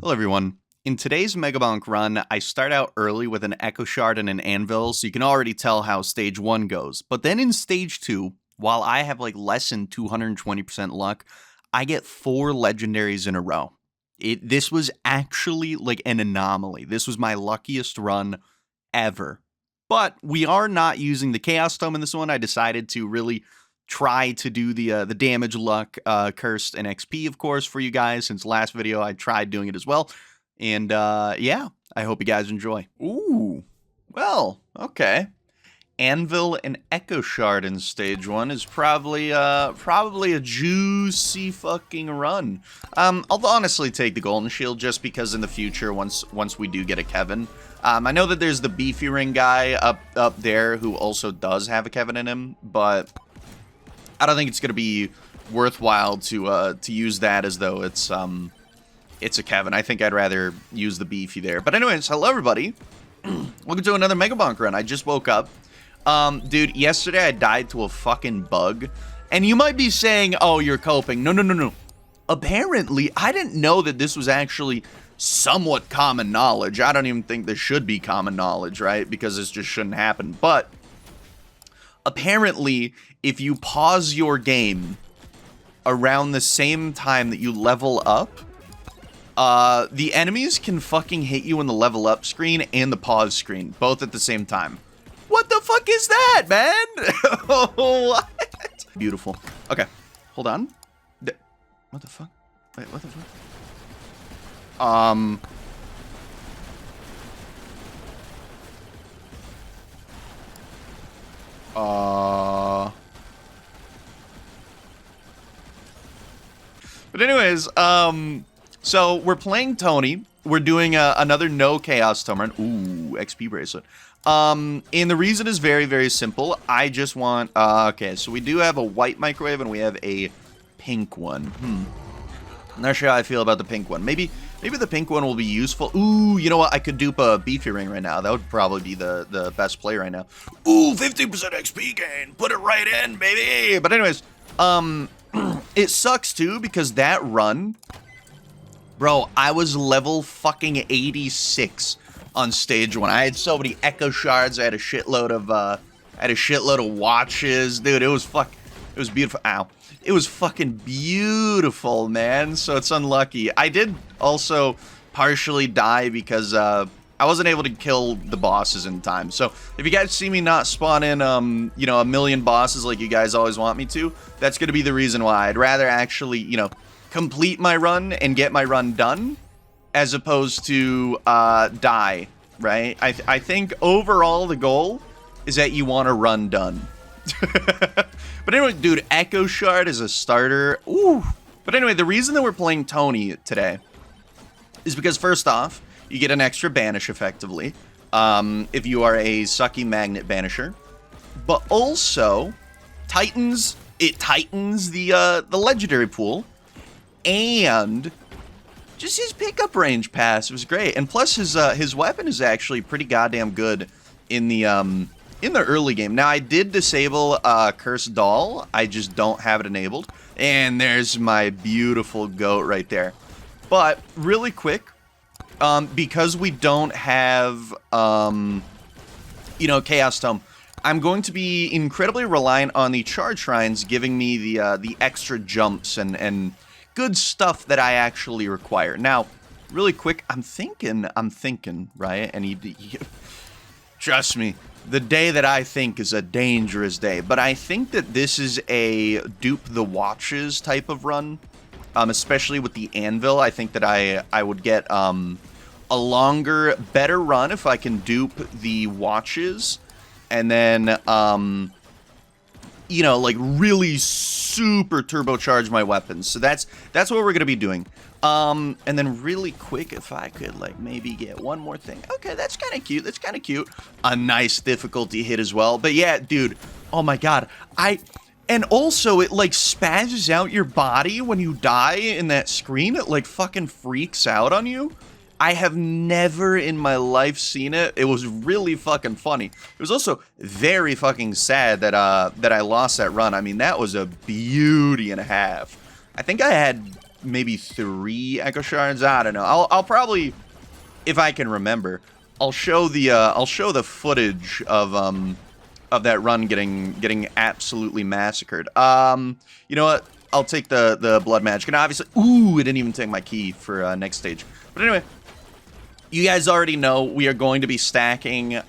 Hello everyone. In today's Megabonk run, I start out early with an Echo Shard and an Anvil, so you can already tell how Stage 1 goes. But then in Stage 2, while I have like less than 220% luck, I get 4 legendaries in a row. This was actually like an anomaly. This was my luckiest run ever. But we are not using the Chaos Tome in this one. I decided to really try to do the damage luck, cursed, and XP, of course, for you guys. Since last video, I tried doing it as well. And yeah, I hope you guys enjoy. Ooh, well, okay. Anvil and Echo Shard in Stage 1 is probably a juicy fucking run. I'll honestly take the Golden Shield just because in the future, once we do get a Kevin. I know that there's the beefy ring guy up there who also does have a Kevin in him, but I don't think it's going to be worthwhile to use that as though it's a Kevin. I think I'd rather use the beefy there. But anyways, hello everybody. Welcome to another Megabonk run. I just woke up. Dude, yesterday I died to a fucking bug. And you might be saying, oh, you're coping. No. Apparently, I didn't know that this was actually somewhat common knowledge. I don't even think this should be common knowledge, right? Because this just shouldn't happen. But apparently, if you pause your game around the same time that you level up, the enemies can fucking hit you in the level up screen and the pause screen, both at the same time. What the fuck is that, man? What? Beautiful. Okay, hold on. What the fuck? Wait, what the fuck? But anyways, so we're playing Tony. We're doing another no Chaos Tome run. Ooh, XP Bracelet. And the reason is very, very simple. I just want, okay, so we do have a white microwave and we have a pink one. I'm not sure how I feel about the pink one. Maybe the pink one will be useful. Ooh, you know what? I could dupe a beefy ring right now. That would probably be the best play right now. Ooh, 50% XP gain. Put it right in, baby. But anyways, it sucks too because that run, bro, I was level fucking 86 on Stage 1. I had so many Echo Shards. I had a shitload of watches, dude. It was beautiful. Ow. It was fucking beautiful, man. So it's unlucky. I did also partially die because I wasn't able to kill the bosses in time. So if you guys see me not spawn in, you know, a million bosses like you guys always want me to, that's going to be the reason why. I'd rather actually, you know, complete my run and get my run done as opposed to die, right? I think overall the goal is that you want a run done. But anyway, dude, Echo Shard is a starter. Ooh. But anyway, the reason that we're playing Tony today is because first off, you get an extra banish effectively if you are a sucky magnet banisher. But also, it tightens the legendary pool, and just his pickup range pass was great. And plus his weapon is actually pretty goddamn good in the early game. Now, I did disable Cursed Doll. I just don't have it enabled. And there's my beautiful goat right there. But really quick, because we don't have, you know, Chaos Tome, I'm going to be incredibly reliant on the Charge Shrines giving me the extra jumps and good stuff that I actually require. Now, really quick, I'm thinking, right? And trust me, the day that I think is a dangerous day. But I think that this is a dupe the watches type of run, especially with the Anvil. I think that I would get a longer, better run if I can dupe the watches, and then you know, like really super turbocharge my weapons. So that's what we're gonna be doing. And then really quick, if I could like maybe get one more thing. Okay, that's kind of cute. That's kind of cute. A nice difficulty hit as well. But yeah, dude, oh my god. And also it like spazzes out your body when you die in that screen. It like fucking freaks out on you. I have never in my life seen it. It was really fucking funny. It was also very fucking sad that that I lost that run. I mean, that was a beauty and a half. I think I had maybe 3 Echo Shards. I don't know. I'll probably, if I can remember, I'll show the footage of that run getting absolutely massacred. You know what? I'll take the blood magic, and obviously, ooh, it didn't even take my key for next stage. But anyway, you guys already know we are going to be stacking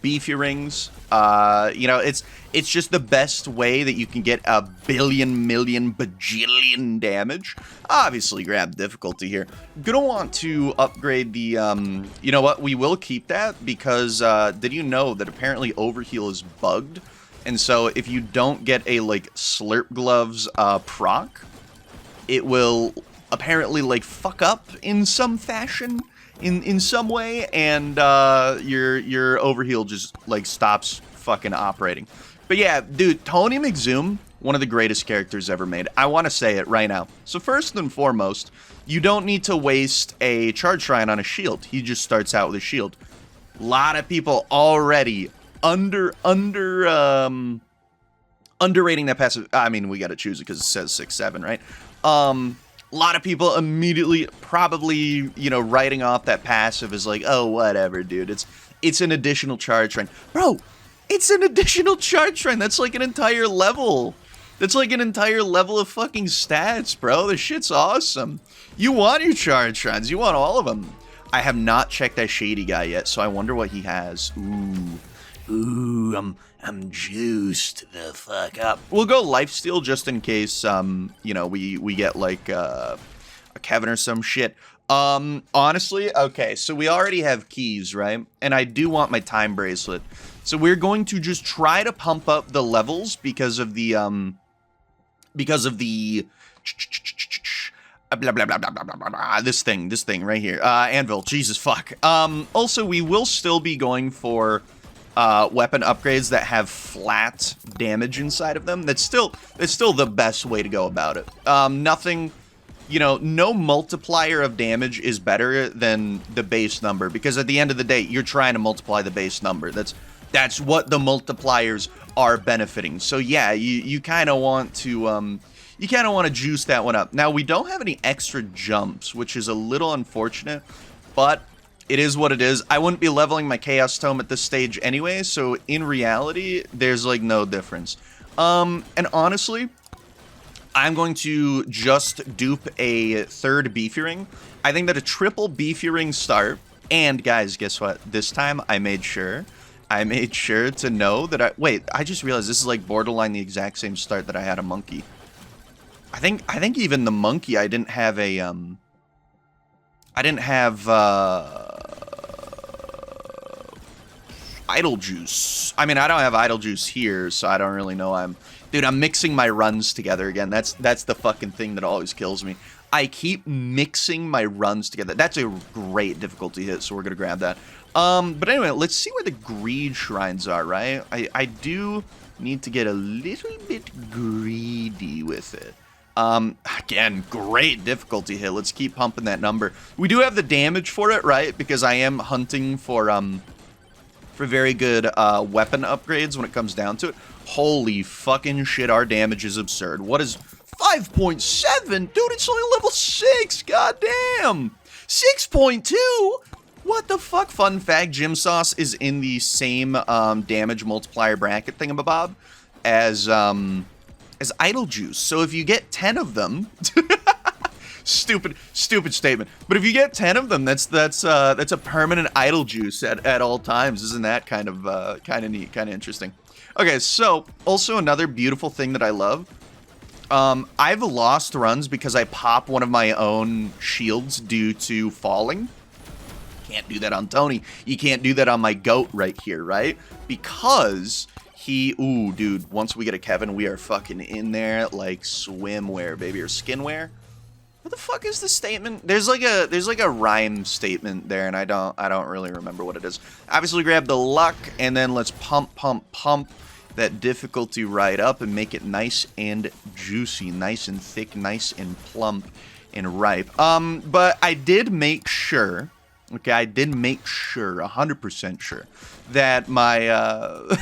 beefy rings. You know, it's just the best way that you can get a billion, million, bajillion damage. Obviously, grab difficulty here. Gonna want to upgrade the, you know what, we will keep that because, did you know that apparently Overheal is bugged? And so if you don't get a, like, Slurp Gloves proc, it will apparently, like, fuck up in some fashion, in some way, and your Overheal just, like, stops fucking operating. But yeah, dude, Tony McZoom, one of the greatest characters ever made. I want to say it right now. So first and foremost, you don't need to waste a Charge Shrine on a shield. He just starts out with a shield. A lot of people already underrating that passive. I mean, we got to choose it because it says 6-7, right? A lot of people immediately probably, you know, writing off that passive as like, oh, whatever, dude. It's an additional charge shrine. Bro, it's an additional charge shrine. That's like an entire level. That's like an entire level of fucking stats, bro. This shit's awesome. You want your charge shrines. You want all of them. I have not checked that shady guy yet, so I wonder what he has. Ooh, I'm juiced the fuck up. We'll go lifesteal just in case, you know, we get like a Kevin or some shit. Honestly, okay, so we already have keys, right? And I do want my time bracelet. So we're going to just try to pump up the levels because of the blah, blah, blah, blah, blah, blah, blah, this thing right here. Anvil, Jesus fuck. Also, we will still be going for weapon upgrades that have flat damage inside of them. That's still the best way to go about it. Nothing, you know, no multiplier of damage is better than the base number, because at the end of the day, you're trying to multiply the base number. That's what the multipliers are benefiting. So yeah, you kind of want to juice that one up. Now, we don't have any extra jumps, which is a little unfortunate, but it is what it is. I wouldn't be leveling my Chaos Tome at this stage anyway, so in reality, there's like no difference. And honestly, I'm going to just dupe a third beefy ring. I think that a triple beefy ring start, and guys, guess what? This time I made sure to know that I just realized this is like borderline the exact same start that I had a monkey. I think even the monkey, I didn't have idle juice. I mean, I don't have idle juice here, so I don't really know. Dude, I'm mixing my runs together again. That's the fucking thing that always kills me. I keep mixing my runs together. That's a great difficulty hit, so we're gonna grab that. But anyway, let's see where the greed shrines are, right? I do need to get a little bit greedy with it. Again, great difficulty hit. Let's keep pumping that number. We do have the damage for it, right? Because I am hunting for very good weapon upgrades when it comes down to it. Holy fucking shit, our damage is absurd. What is 5.7? Dude, it's only level 6. Goddamn. 6.2? What the fuck? Fun fact, Gym Sauce is in the same damage multiplier bracket thingamabob as Idle Juice. So if you get 10 of them, stupid statement. But if you get 10 of them, that's a permanent Idle Juice at all times. Isn't that kind of neat, kind of interesting? Okay, so also another beautiful thing that I love. I've lost runs because I pop one of my own shields due to falling. Can't do that on Tony. You can't do that on my goat right here, right? Because ooh, dude, once we get a Kevin, we are fucking in there like swimwear, baby, or skinwear. What the fuck is the statement? There's like a rhyme statement there, and I don't really remember what it is. Obviously, grab the luck, and then let's pump that difficulty right up and make it nice and juicy, nice and thick, nice and plump and ripe. But I did make sure. Okay, I did make sure, 100% sure, that my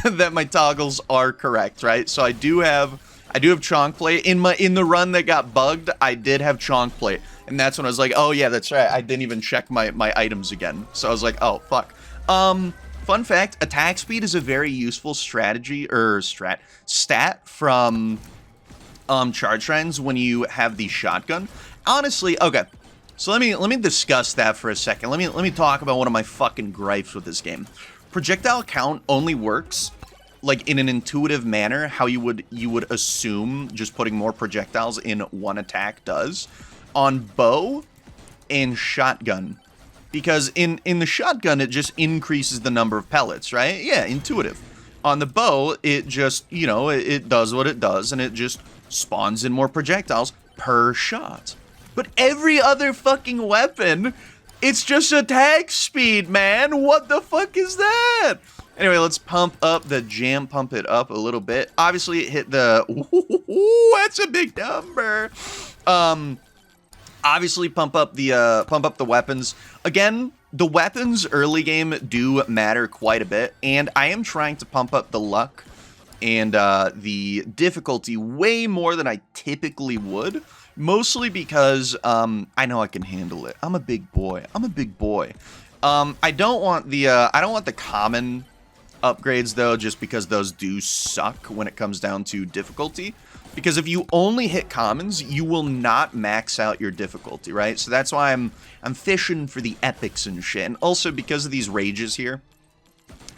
that my toggles are correct, right? So I do have I do have chonk plate. In the run that got bugged, I did have chonk plate. And that's when I was like, oh yeah, that's right. I didn't even check my items again. So I was like, oh, fuck. Fun fact, attack speed is a very useful strategy, or stat from charge shrines when you have the shotgun. Honestly, okay. So let me discuss that for a second. Let me talk about one of my fucking gripes with this game. Projectile count only works like in an intuitive manner how you would assume just putting more projectiles in one attack does on bow and shotgun. Because in the shotgun, it just increases the number of pellets, right? Yeah, intuitive. On the bow, it just, you know, it does what it does, and it just spawns in more projectiles per shot. But every other fucking weapon, it's just attack speed, man. What the fuck is that? Anyway, let's pump up the jam, pump it up a little bit. Obviously, it hit the, ooh, that's a big number. Obviously, pump up the weapons. Again, the weapons early game do matter quite a bit, and I am trying to pump up the luck and the difficulty way more than I typically would. Mostly because I know I can handle it. I'm a big boy. I don't want the common upgrades though, just because those do suck when it comes down to difficulty. Because if you only hit commons, you will not max out your difficulty, right? So that's why I'm fishing for the epics and shit. And also because of these rages here,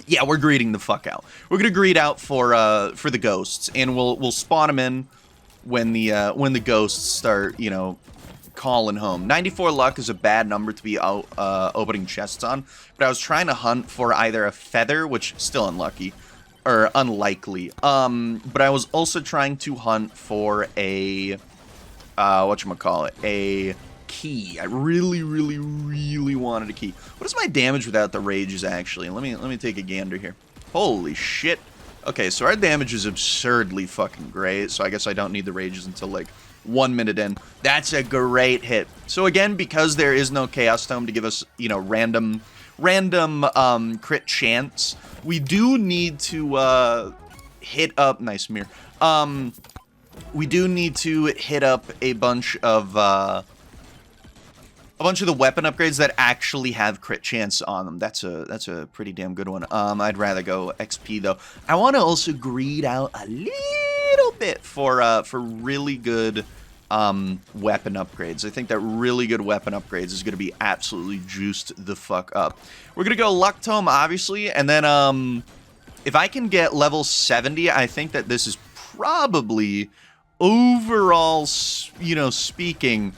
yeah, we're greeting the fuck out. We're gonna greed out for the ghosts, and we'll spawn them in when the ghosts start, you know, calling home. 94 luck is a bad number to be out opening chests on, but I was trying to hunt for either a feather, which still unlucky, or unlikely. But I was also trying to hunt for a whatchamacallit, a key. I really wanted a key. What is my damage without the rages actually? Let me take a gander here. Holy shit. Okay, so our damage is absurdly fucking great, so I guess I don't need the rages until like 1 minute in. That's a great hit. So again, because there is no Chaos Tome to give us, you know, random crit chance, we do need to hit up, nice mirror. We do need to hit up a bunch of the weapon upgrades that actually have crit chance on them. That's a pretty damn good one. I'd rather go XP though. I want to also greed out a little bit for really good weapon upgrades. I think that really good weapon upgrades is going to be absolutely juiced the fuck up. We're going to go Luck Tome, obviously, and then if I can get level 70, I think that this is probably, overall, you know, speaking,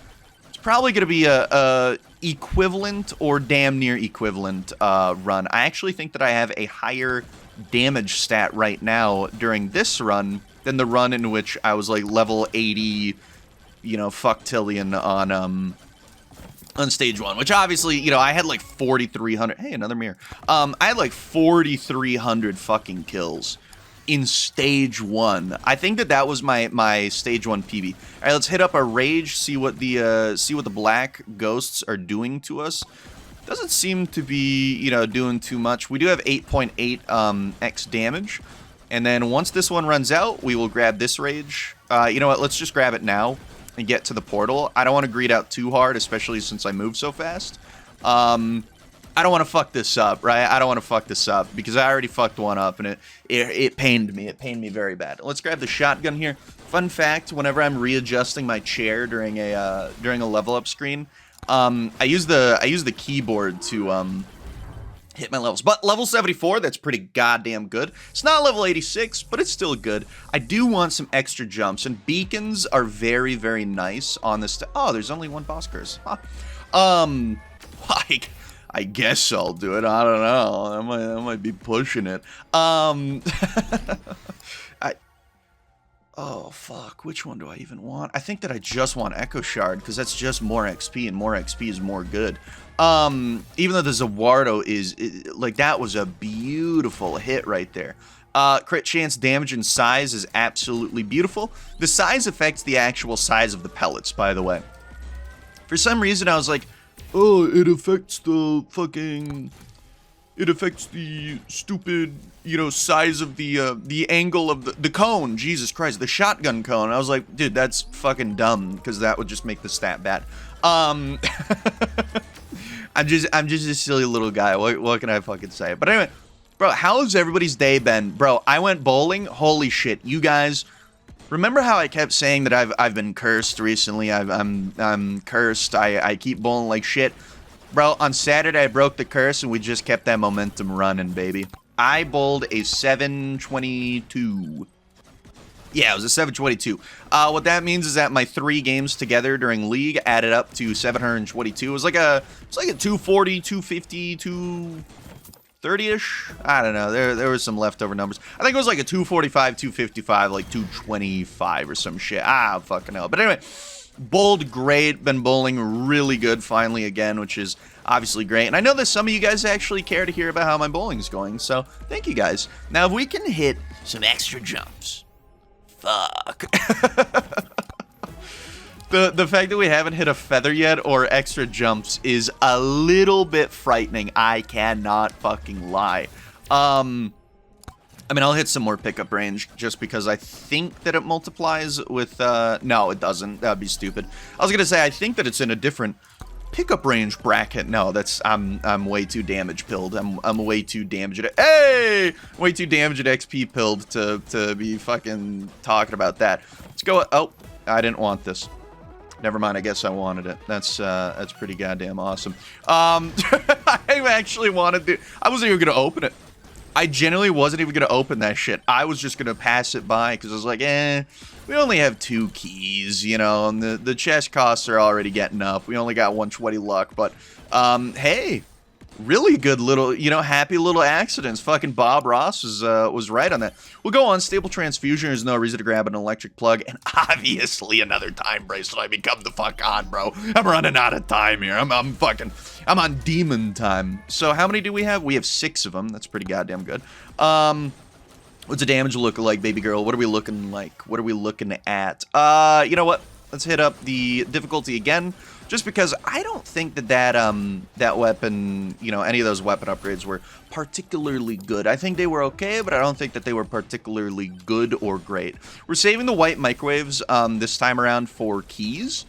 probably going to be a equivalent or damn near equivalent run. I actually think that I have a higher damage stat right now during this run than the run in which I was like level 80, you know, fucktillion on stage 1, which obviously, you know, I had like 4,300. Hey, another mirror. I had like 4,300 fucking kills in stage 1. I think that was my stage 1 PB. All right, let's hit up our rage, see what the black ghosts are doing to us. Doesn't seem to be, you know, doing too much. We do have 8.8 X damage, and then once this one runs out, we will grab this rage. You know what? Let's just grab it now and get to the portal. I don't want to greed out too hard, especially since I move so fast. I don't want to fuck this up, right? I don't want to fuck this up because I already fucked one up and it pained me. It pained me very bad. Let's grab the shotgun here. Fun fact, whenever I'm readjusting my chair during a level up screen, I use the keyboard to hit my levels. But level 74, that's pretty goddamn good. It's not level 86, but it's still good. I do want some extra jumps, and beacons are very, very nice on this. Oh, there's only one boss curse. Huh. Like, I guess I'll do it. I don't know. I might be pushing it. Oh, fuck. Which one do I even want? I think that I just want Echo Shard, because that's just more XP, and more XP is more good. Even though the Zawardo is like, that was a beautiful hit right there. Crit chance, damage, and size is absolutely beautiful. The size affects the actual size of the pellets, by the way. For some reason, I was like, oh, it affects the fucking it affects the stupid, you know, size of the angle of the cone. Jesus Christ, the shotgun cone. I was like, dude, that's fucking dumb, because that would just make the stat bad. I'm just a silly little guy. What can I fucking say? But anyway, bro, how has everybody's day been? Bro, I went bowling. Holy shit, you guys. Remember how I kept saying that I've been cursed recently? I'm cursed. I keep bowling like shit. Bro, on Saturday I broke the curse and we just kept that momentum running, baby. I bowled a 722. Yeah, it was a 722. What that means is that my 3 games together during league added up to 722. It was like a 240, 250, 230-ish. I don't know. There was some leftover numbers. I think it was like a 245, 255, like 225 or some shit. Ah, fucking hell. But anyway, bowled great. Been bowling really good finally again, which is obviously great. And I know that some of you guys actually care to hear about how my bowling's going, so thank you guys. Now, if we can hit some extra jumps. Fuck. The fact that we haven't hit a feather yet or extra jumps is a little bit frightening. I cannot fucking lie. I mean, I'll hit some more pickup range just because I think that it multiplies with, no, it doesn't. That'd be stupid. I was gonna say, I think that it's in a different pickup range bracket. No, that's, I'm way too damage pilled. I'm way too damaged at, hey! Way too damaged at XP pilled to be fucking talking about that. Let's go, oh, I didn't want this. Never mind, I guess I wanted it. That's pretty goddamn awesome. I actually wanted to, I wasn't even gonna open it. I genuinely wasn't even gonna open that shit. I was just gonna pass it by because I was like, we only have 2 keys, you know, and the chest costs are already getting up. We only got 120 luck, but hey, really good little, you know, happy little accidents. Fucking Bob Ross was right on that. We'll go on stable transfusion. There's no reason to grab an electric plug, and obviously another time bracelet. I mean, come the fuck on, bro. I'm running out of time here. I'm on demon time. So how many do we have? We have 6 of them. That's pretty goddamn good. What's the damage look like, baby girl? What are we looking like? What are we looking at? You know what? Let's hit up the difficulty again, just because I don't think that weapon, you know, any of those weapon upgrades were particularly good. I think they were okay, but I don't think that they were particularly good or great. We're saving the white microwaves this time around for keys.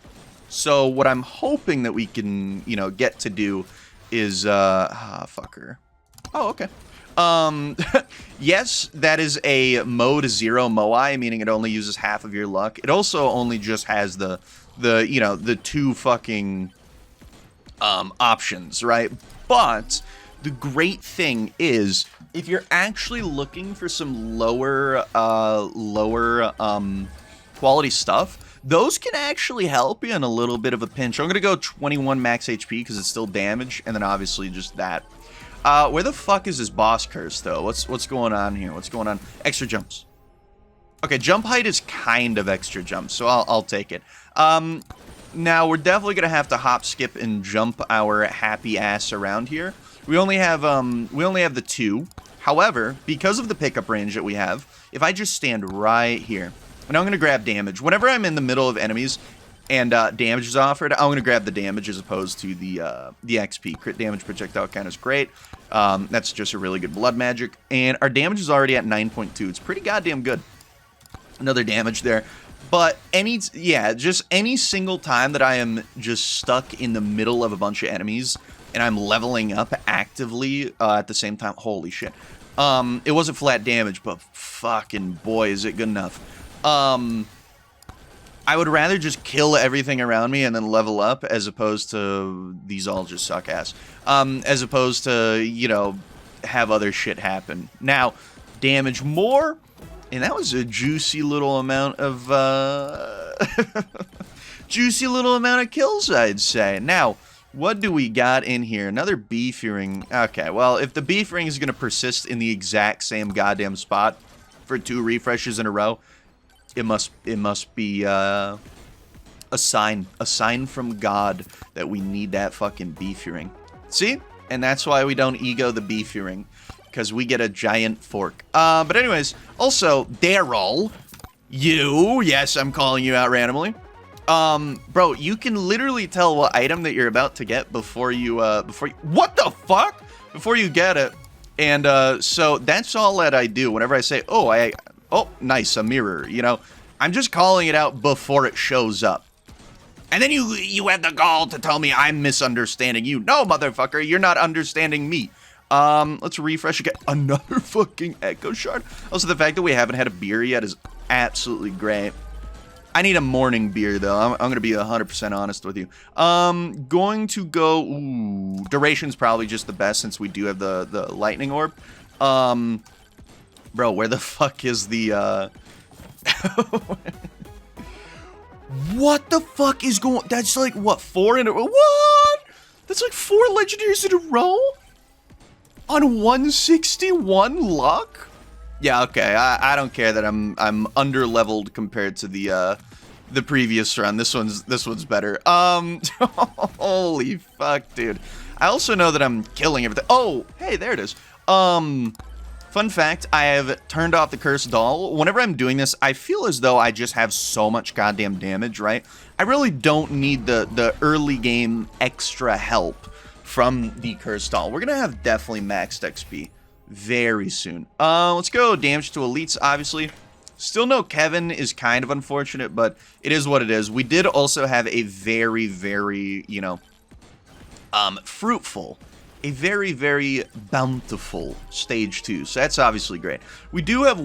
So what I'm hoping that we can, you know, get to do is, fucker. Oh, okay. Yes, that is a mode 0 Moai, meaning it only uses half of your luck. It also only just has the you know, the 2 fucking options, right? But the great thing is, if you're actually looking for some lower quality stuff, those can actually help you in a little bit of a pinch. I'm gonna go 21 max HP because it's still damage, and then obviously just that. Where the fuck is this boss curse, though? What's going on here? What's going on? Extra jumps. Okay, jump height is kind of extra jumps, so I'll take it. Now, we're definitely going to have to hop, skip, and jump our happy ass around here. We only have the 2. However, because of the pickup range that we have, if I just stand right here, and I'm going to grab damage. Whenever I'm in the middle of enemies, and damage is offered, I'm going to grab the damage as opposed to the XP. Crit damage projectile count is great. That's just a really good blood magic. And our damage is already at 9.2. It's pretty goddamn good. Another damage there. But just any single time that I am just stuck in the middle of a bunch of enemies and I'm leveling up actively at the same time, holy shit. It wasn't flat damage, but fucking boy, is it good enough. I would rather just kill everything around me and then level up as opposed to these all just suck ass. As opposed to, you know, have other shit happen. Now, damage more, and that was a juicy little amount of, juicy little amount of kills, I'd say. Now, what do we got in here? Another beef ring. Okay, well, if the beef ring is going to persist in the exact same goddamn spot for 2 refreshes in a row, it must be a sign from God that we need that fucking beef ring. See? And that's why we don't ego the beef ring, because we get a giant fork. But anyways, also Daryl, yes, I'm calling you out randomly. Bro, you can literally tell what item that you're about to get before you what the fuck? Before you get it. And so that's all that I do. Whenever I say, oh, nice, a mirror, you know, I'm just calling it out before it shows up. And then you had the gall to tell me I'm misunderstanding you. No, motherfucker, you're not understanding me. Let's refresh again. Another fucking Echo Shard. Also, the fact that we haven't had a beer yet is absolutely great. I need a morning beer, though. I'm going to be 100% honest with you. Going to go... Ooh, duration's probably just the best since we do have the lightning orb. Bro, where the fuck is the... What the fuck is going... That's like, what, 4 in a... What? That's like 4 legendaries in a row? On 161 luck? Yeah, okay. I don't care that I'm under-leveled compared to the previous run. This one's better. Holy fuck, dude. I also know that I'm killing everything. Oh, hey, there it is. Fun fact, I have turned off the Cursed Doll. Whenever I'm doing this, I feel as though I just have so much goddamn damage, right? I really don't need the early game extra help from the Cursed Doll. We're gonna have definitely maxed XP very soon. Let's go damage to elites, obviously. Still no Kevin is kind of unfortunate, but it is what it is. We did also have a very, very, you know, fruitful, a very, very bountiful stage 2. So that's obviously great. We do have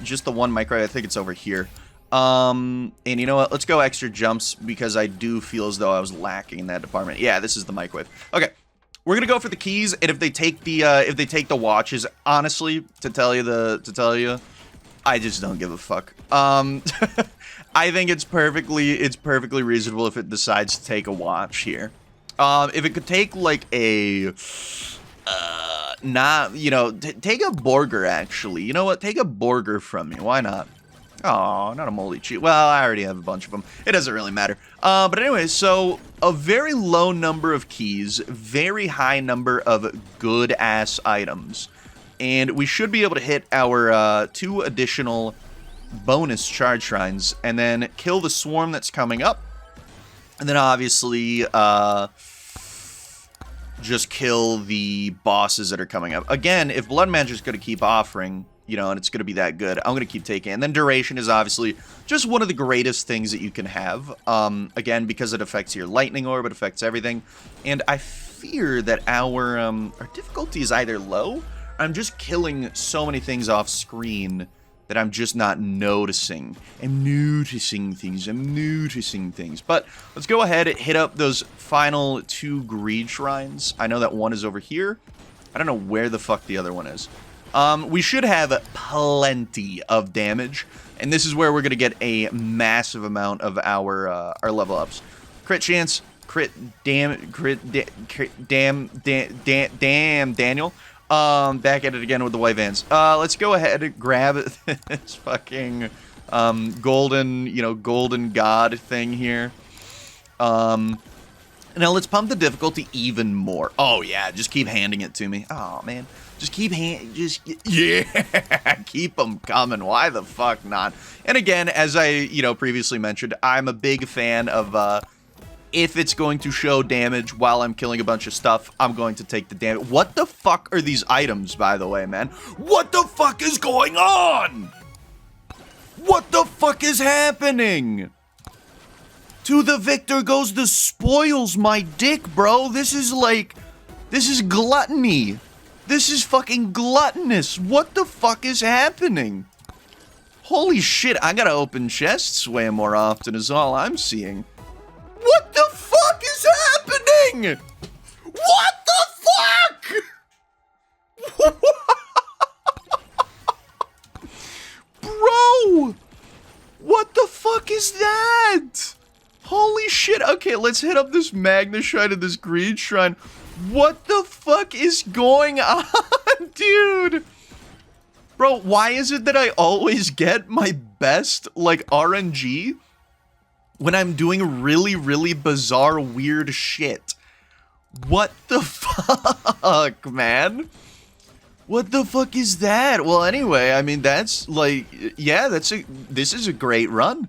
just the one micro. I think it's over here. And you know what? Let's go extra jumps because I do feel as though I was lacking in that department. Yeah, this is the microwave. Okay. We're gonna go for the keys, and if they take the watches, honestly, to tell you, I just don't give a fuck. I think it's perfectly reasonable if it decides to take a watch here. If it could take like a, take a burger actually. You know what? Take a burger from me. Why not? Oh, not a moldy cheat. Well, I already have a bunch of them. It doesn't really matter. But anyway, so a very low number of keys, very high number of good-ass items. And we should be able to hit our 2 additional bonus charge shrines and then kill the swarm that's coming up. And then obviously just kill the bosses that are coming up. Again, if Blood Magic is going to keep offering... you know, and it's going to be that good, I'm going to keep taking it. And then duration is obviously just one of the greatest things that you can have. Again, because it affects your lightning orb, it affects everything. And I fear that our difficulty is either low, or I'm just killing so many things off screen that I'm just not noticing. I'm noticing things. But let's go ahead and hit up those final 2 greed shrines. I know that one is over here. I don't know where the fuck the other one is. We should have plenty of damage, and this is where we're going to get a massive amount of our level ups. Crit chance, damn, Daniel. Back at it again with the white vans. Let's go ahead and grab this fucking golden god thing here. Now let's pump the difficulty even more. Oh yeah, just keep handing it to me. Oh man. Yeah, keep them coming. Why the fuck not? And again, as I, previously mentioned, I'm a big fan of, if it's going to show damage while I'm killing a bunch of stuff, I'm going to take the damage. What the fuck are these items, by the way, man? What the fuck is going on? What the fuck is happening? To the victor goes the spoils, my dick, bro. This is gluttony. This is fucking gluttonous. What the fuck is happening? Holy shit, I gotta open chests way more often is all I'm seeing. What the fuck is happening? What the fuck? Bro! What the fuck is that? Holy shit. Okay, let's hit up this Magna Shrine and this Greed Shrine. What the fuck is going on, dude? Bro, why is it that I always get my best, RNG when I'm doing really, really bizarre, weird shit? What the fuck, man? What the fuck is that? Well, anyway, I mean, that's, this is a great run.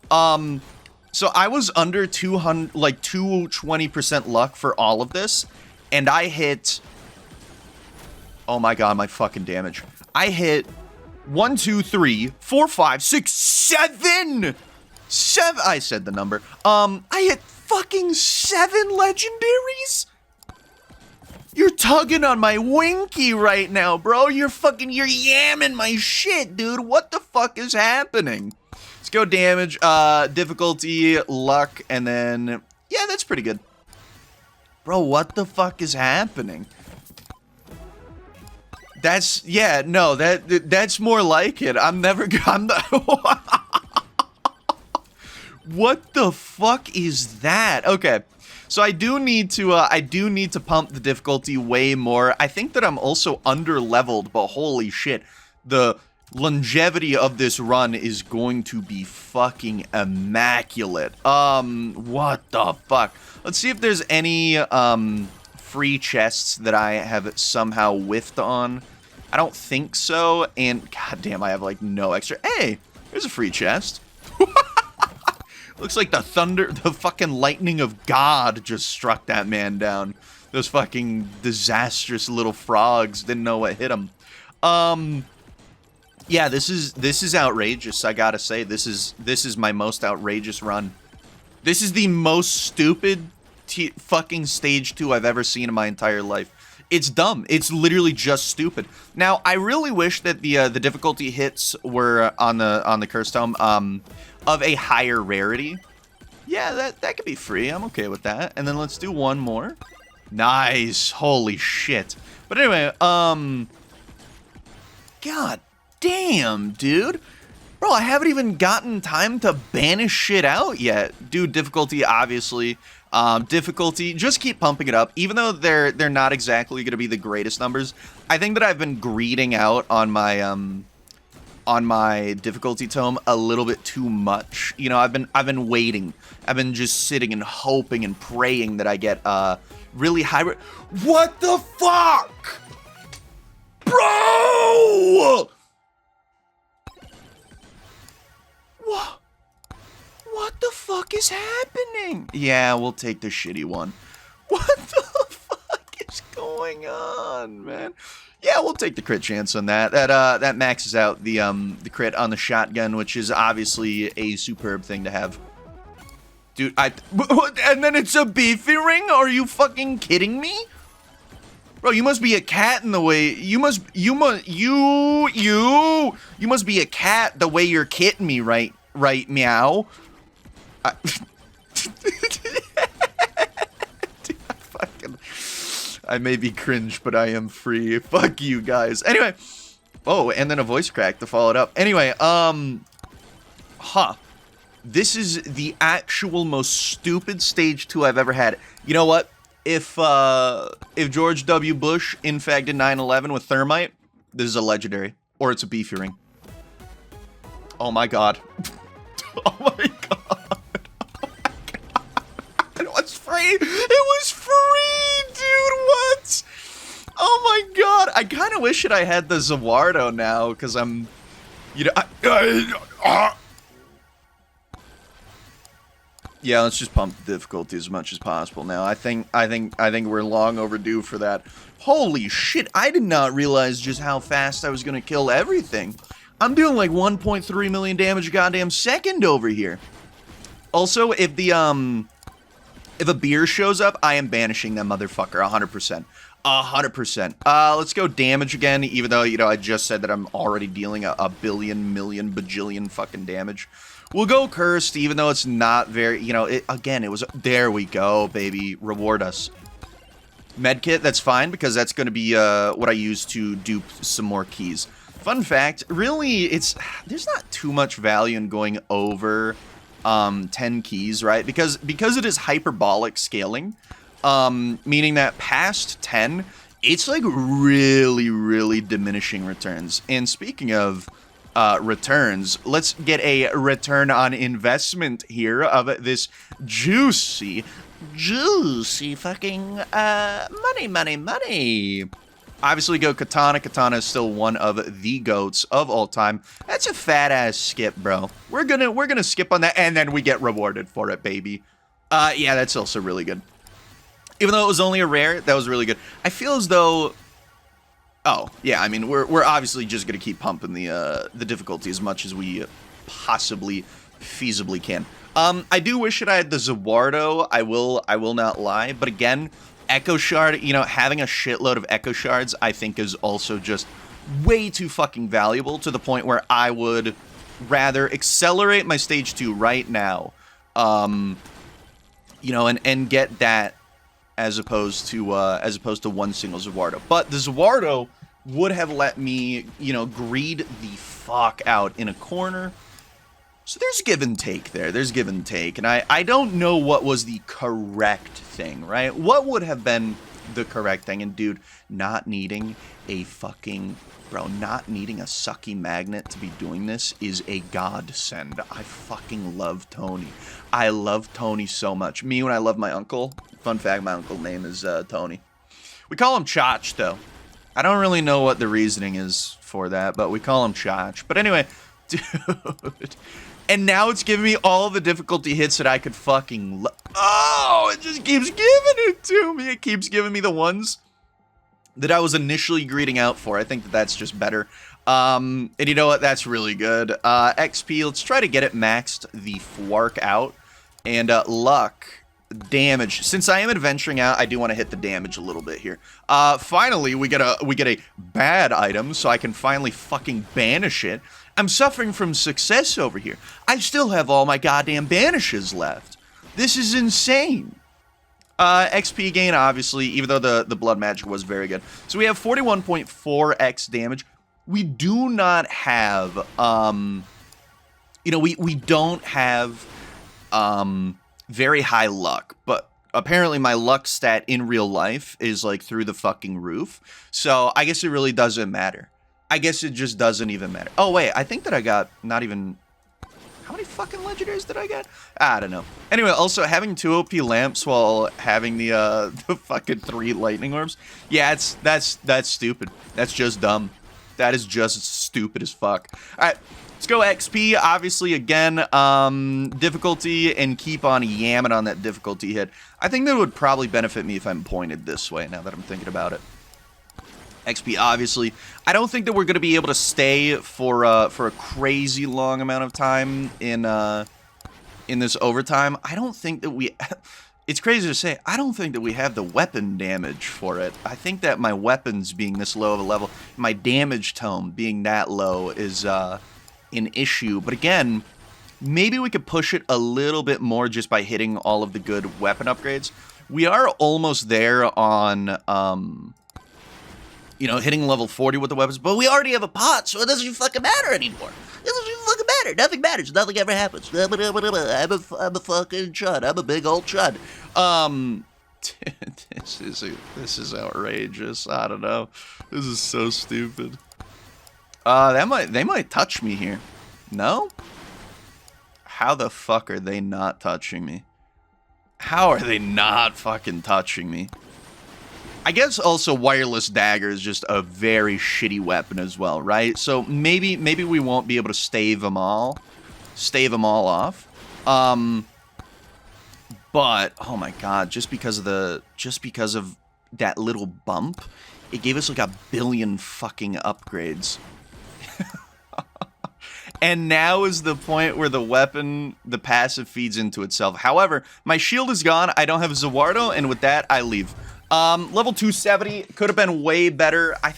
So I was under 220% luck for all of this. And I hit Oh my god, my fucking damage. I hit 1, 2, 3, 4, 5, 6, 7! 7, I said the number. I hit fucking 7 legendaries? You're tugging on my winky right now, bro. You're yamming my shit, dude. What the fuck is happening? Let's go damage, difficulty, luck, and then... Yeah, that's pretty good. Bro, what the fuck is happening? That's... Yeah, no, that's more like it. I'm the... What the fuck is that? Okay. So I do need to pump the difficulty way more. I think that I'm also under-leveled, but holy shit. The longevity of this run is going to be fucking immaculate. What the fuck? Let's see if there's any, free chests that I have somehow whiffed on. I don't think so, and goddamn, I have, like, no extra. Hey, there's a free chest. Looks like the fucking lightning of God just struck that man down. Those fucking disastrous little frogs didn't know what hit them. Yeah, this is outrageous. I gotta say, this is my most outrageous run. This is the most stupid fucking stage 2 I've ever seen in my entire life. It's dumb. It's literally just stupid. Now, I really wish that the difficulty hits were on the curse tome of a higher rarity. Yeah, that could be free. I'm okay with that. And then let's do one more. Nice. Holy shit. But anyway, God damn, dude. Bro, I haven't even gotten time to banish shit out yet. Dude, difficulty, obviously. Difficulty, just keep pumping it up. Even though they're not exactly going to be the greatest numbers, I think that I've been greeding out on my difficulty tome a little bit too much. You know, I've been waiting. I've been just sitting and hoping and praying that I get really high. What the fuck, bro? What the fuck is happening? Yeah, we'll take the shitty one. What the fuck is going on, man? Yeah, we'll take the crit chance on that. That maxes out the crit on the shotgun, which is obviously a superb thing to have. Dude, and then it's a beefy ring? Are you fucking kidding me? Bro, you must be a cat in the way you must be a cat the way you're kidding me, right, meow. I may be cringe, but I am free. Fuck you guys. Anyway. Oh, and then a voice crack to follow it up. Anyway, this is the actual most stupid stage 2 I've ever had. You know what? If George W. Bush in fact did 9/11 with thermite, this is a legendary. Or it's a beefy ring. Oh my god. Oh my god. It was free! It was free, dude! What? Oh my god! I kind of wish that I had the Zawardo now, because I'm, you know, yeah, let's just pump the difficulty as much as possible now. I think we're long overdue for that. Holy shit! I did not realize just how fast I was gonna kill everything. I'm doing like 1.3 million damage a goddamn second over here. Also, if a beer shows up, I am banishing that motherfucker 100%. 100%. Let's go damage again, even though, you know, I just said that I'm already dealing a billion, million, bajillion fucking damage. We'll go cursed, even though it's not very, you know, again, it was, there we go, baby. Reward us. Medkit, that's fine, because that's going to be what I use to dupe some more keys. Fun fact, really, there's not too much value in going over 10 keys, right? Because it is hyperbolic scaling, meaning that past 10, it's like really, really diminishing returns. And speaking of returns, let's get a return on investment here of this juicy fucking money. Obviously go Katana. Katana is still one of the GOATs of all time. That's a fat ass skip, bro. We're gonna skip on that, and then we get rewarded for it, baby. Yeah, that's also really good. Even though it was only a rare, that was really good. I feel as though Oh, yeah, I mean, we're obviously just going to keep pumping the difficulty as much as we possibly, feasibly can. I do wish that I had the Zawardo, I will not lie, but again, Echo Shard, you know, having a shitload of Echo Shards, I think is also just way too fucking valuable to the point where I would rather accelerate my stage 2 right now, you know, and get that as opposed to one single Zawardo. But the Zawardo would have let me, you know, greed the fuck out in a corner. So there's give and take there. There's give and take. And I don't know what was the correct thing, right? What would have been the correct thing? And dude, not needing a fucking... Bro, not needing a sucky magnet to be doing this is a godsend. I fucking love Tony. I love Tony so much. Me when I love my uncle. Fun fact, my uncle's name is Tony. We call him Chach, though. I don't really know what the reasoning is for that, but we call him Chach. But anyway, dude. And now it's giving me all the difficulty hits that I could fucking oh, it just keeps giving it to me. It keeps giving me the ones that I was initially greeting out for. I think that that's just better. And you know what? That's really good. XP, let's try to get it maxed the Fwark out. And luck, damage. Since I am adventuring out, I do want to hit the damage a little bit here. Finally, we get a bad item, so I can finally fucking banish it. I'm suffering from success over here. I still have all my goddamn banishes left. This is insane. XP gain, obviously, even though the blood magic was very good. So we have 41.4x damage. We do not have, you know, we don't have very high luck, but apparently my luck stat in real life is like through the fucking roof. So I guess it really doesn't matter. I guess it just doesn't even matter. Oh, wait, I think that I got not even... How many fucking legendaries did I get? I don't know. Anyway, also having 2 OP lamps while having the fucking 3 lightning orbs. Yeah, that's stupid. That's just dumb. That is just stupid as fuck. All right, let's go XP. Obviously, again, difficulty and keep on yamming on that difficulty hit. I think that would probably benefit me if I'm pointed this way now that I'm thinking about it. XP, obviously. I don't think that we're going to be able to stay for a crazy long amount of time in this overtime. I don't think that we... It's crazy to say, I don't think that we have the weapon damage for it. I think that my weapons being this low of a level, my damage tome being that low is an issue. But again, maybe we could push it a little bit more just by hitting all of the good weapon upgrades. We are almost there on... you know, hitting level 40 with the weapons, but we already have a pot, so it doesn't fucking matter anymore. It doesn't even fucking matter. Nothing matters. Nothing ever happens. I'm a fucking chud. I'm a big old chud. This is outrageous. I don't know. This is so stupid. They might touch me here. No? How the fuck are they not touching me? How are they not fucking touching me? I guess also wireless dagger is just a very shitty weapon as well, right? So maybe we won't be able to stave them all off. But oh my god, just because of that little bump, it gave us like a billion fucking upgrades. And now is the point where the passive feeds into itself. However, my shield is gone. I don't have Zawardo, and with that, I leave. Level 270 could have been way better. I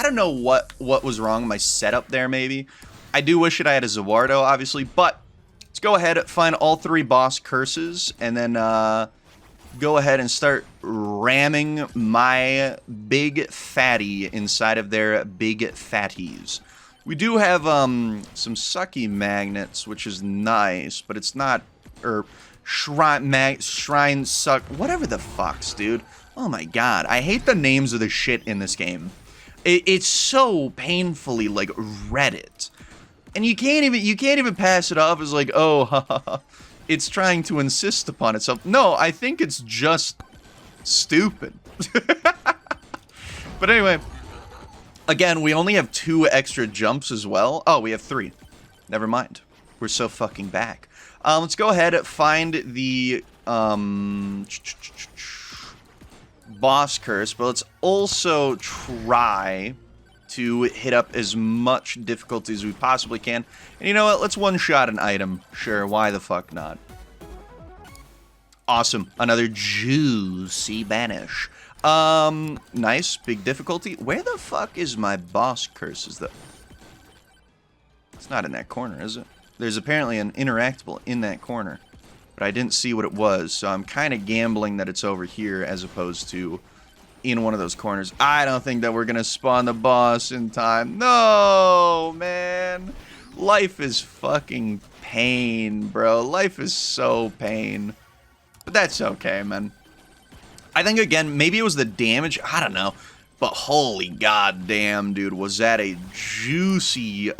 don't know what was wrong with my setup there, maybe. I do wish that I had a Zawardo, obviously, but let's go ahead, find all 3 boss curses, and then go ahead and start ramming my big fatty inside of their big fatties. We do have some sucky magnets, which is nice, but it's not, or shrine suck, whatever the fucks, dude. Oh my god, I hate the names of the shit in this game. It's so painfully like Reddit, and you can't even pass it off as like, oh, it's trying to insist upon itself. No, I think it's just stupid. But anyway, again, we only have 2 extra jumps as well. Oh, we have 3. Never mind. We're so fucking back. Let's go ahead and find the boss curse, but let's also try to hit up as much difficulty as we possibly can. And you know what? Let's one-shot an item. Sure, why the fuck not? Awesome. Another juicy banish. Nice. Big difficulty. Where the fuck is my boss curses, though? It's not in that corner, is it? There's apparently an interactable in that corner. But I didn't see what it was, so I'm kind of gambling that it's over here as opposed to in one of those corners. I don't think that we're going to spawn the boss in time. No, man. Life is fucking pain, bro. Life is so pain. But that's okay, man. I think, again, maybe it was the damage. I don't know. But holy goddamn, dude, was that a juicy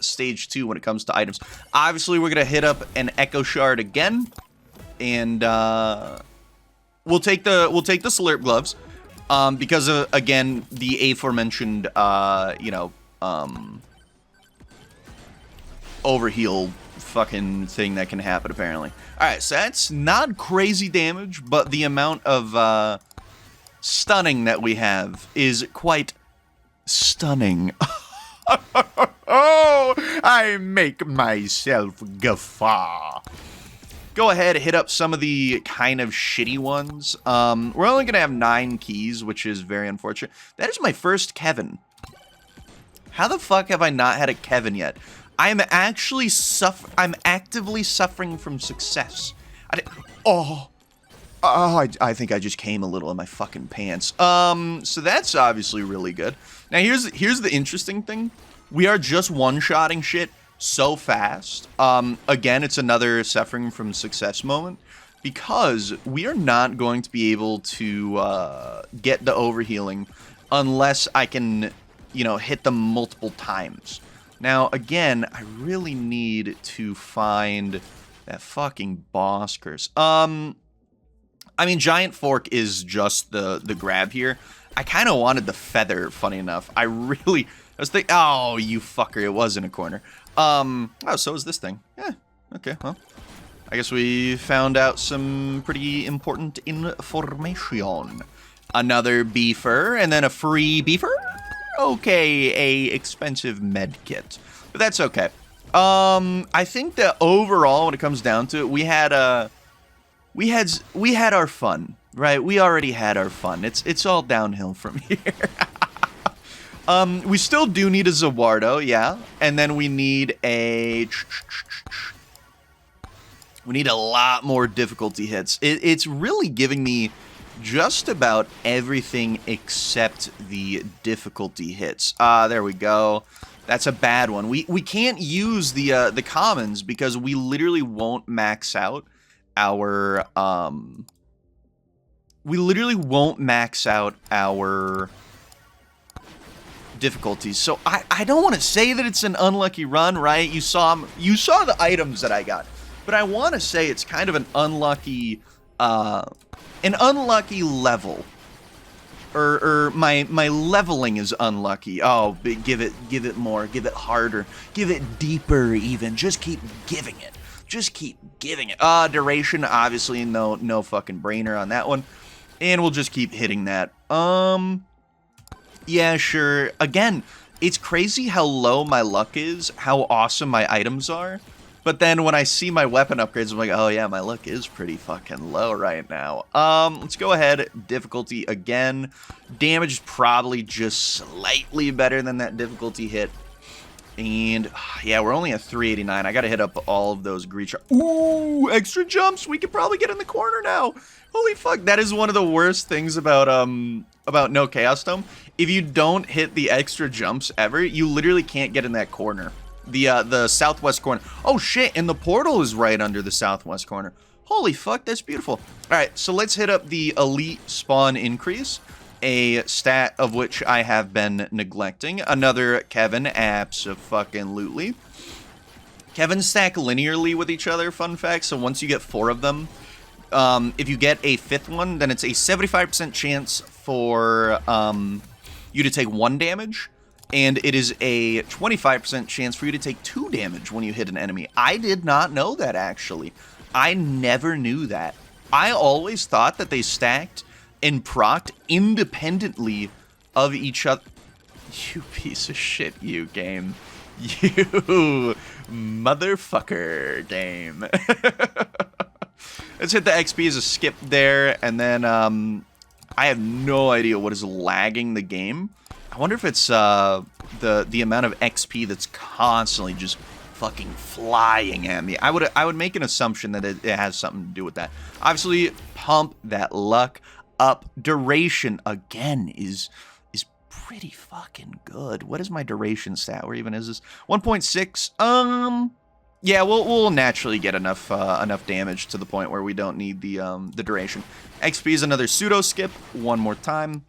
stage 2 when it comes to items. Obviously, we're going to hit up an Echo Shard again. And we'll take the Slurp Gloves. Because of, again, the aforementioned, overheal fucking thing that can happen, apparently. Alright, so that's not crazy damage, but the amount of stunning that we have is quite stunning. Oh, I make myself guffaw. Go ahead, hit up some of the kind of shitty ones. We're only going to have 9 keys, which is very unfortunate. That is my first Kevin. How the fuck have I not had a Kevin yet? I'm actually I'm actively suffering from success. I think I just came a little in my fucking pants. So that's obviously really good. Now here's the interesting thing. We are just one-shotting shit so fast. Again, it's another suffering from success moment because we are not going to be able to get the overhealing unless I can, hit them multiple times. Now, again, I really need to find that fucking boss curse. I mean, Giant Fork is just the grab here. I kind of wanted the feather, funny enough. I was thinking, oh, you fucker, it was in a corner. Oh, so is this thing. Yeah, okay, well. I guess we found out some pretty important information. Another beefer, and then a free beefer? Okay, a expensive med kit. But that's okay. I think that overall, when it comes down to it, we had our fun, right? We already had our fun. It's all downhill from here. We still do need a Zawardo, yeah. And then we need a lot more difficulty hits. It's really giving me just about everything except the difficulty hits. There we go. That's a bad one. We can't use the commons because we literally won't max out our difficulties. So I don't want to say that it's an unlucky run, right? You saw the items that I got, but I want to say it's kind of an unlucky level, or my leveling is unlucky. Oh, give it more, give it harder, give it deeper. Even just keep giving it. Just keep giving it. Duration, obviously, no fucking brainer on that one. And we'll just keep hitting that. Yeah, sure. Again, it's crazy how low my luck is, how awesome my items are. But then when I see my weapon upgrades, I'm like, oh yeah, my luck is pretty fucking low right now. Let's go ahead. Difficulty again. Damage is probably just slightly better than that difficulty hit. And, yeah, we're only at 389. I gotta hit up all of those greed. Ooh, extra jumps. We could probably get in the corner now. Holy fuck. That is one of the worst things about No Chaos Dome. If you don't hit the extra jumps ever, you literally can't get in that corner. The southwest corner. Oh, shit. And the portal is right under the southwest corner. Holy fuck. That's beautiful. All right. So let's hit up the elite spawn increase. A stat of which I have been neglecting. Another Kevin, abso-fucking-lutely. Kevins stack linearly with each other, fun fact. So once you get 4 of them, if you get a 5th one, then it's a 75% chance for you to take 1 damage. And it is a 25% chance for you to take 2 damage when you hit an enemy. I did not know that, actually. I never knew that. I always thought that they stacked and procced independently of each other. You piece of shit, you game. You motherfucker, game. Let's hit the XP as a skip there, and then I have no idea what is lagging the game. I wonder if it's the amount of XP that's constantly just fucking flying at me. I would make an assumption that it has something to do with that. Obviously, pump that luck up. Duration again is pretty fucking good. What is my duration stat? Where even is this? 1.6. Yeah, we'll naturally get enough damage to the point where we don't need the duration. XP is another pseudo skip. One more time.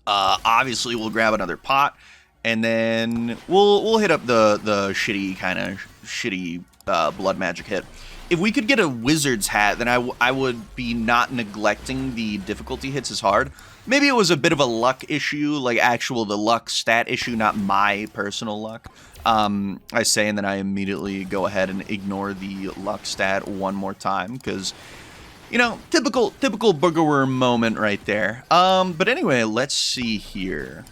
Obviously, we'll grab another pot, and then we'll hit up the shitty blood magic hit. If we could get a wizard's hat, then I would be not neglecting the difficulty hits as hard. Maybe it was a bit of a luck issue, like the luck stat issue, not my personal luck. I say, and then I immediately go ahead and ignore the luck stat one more time, because, you know, typical boogerworm moment right there. But anyway, let's see here.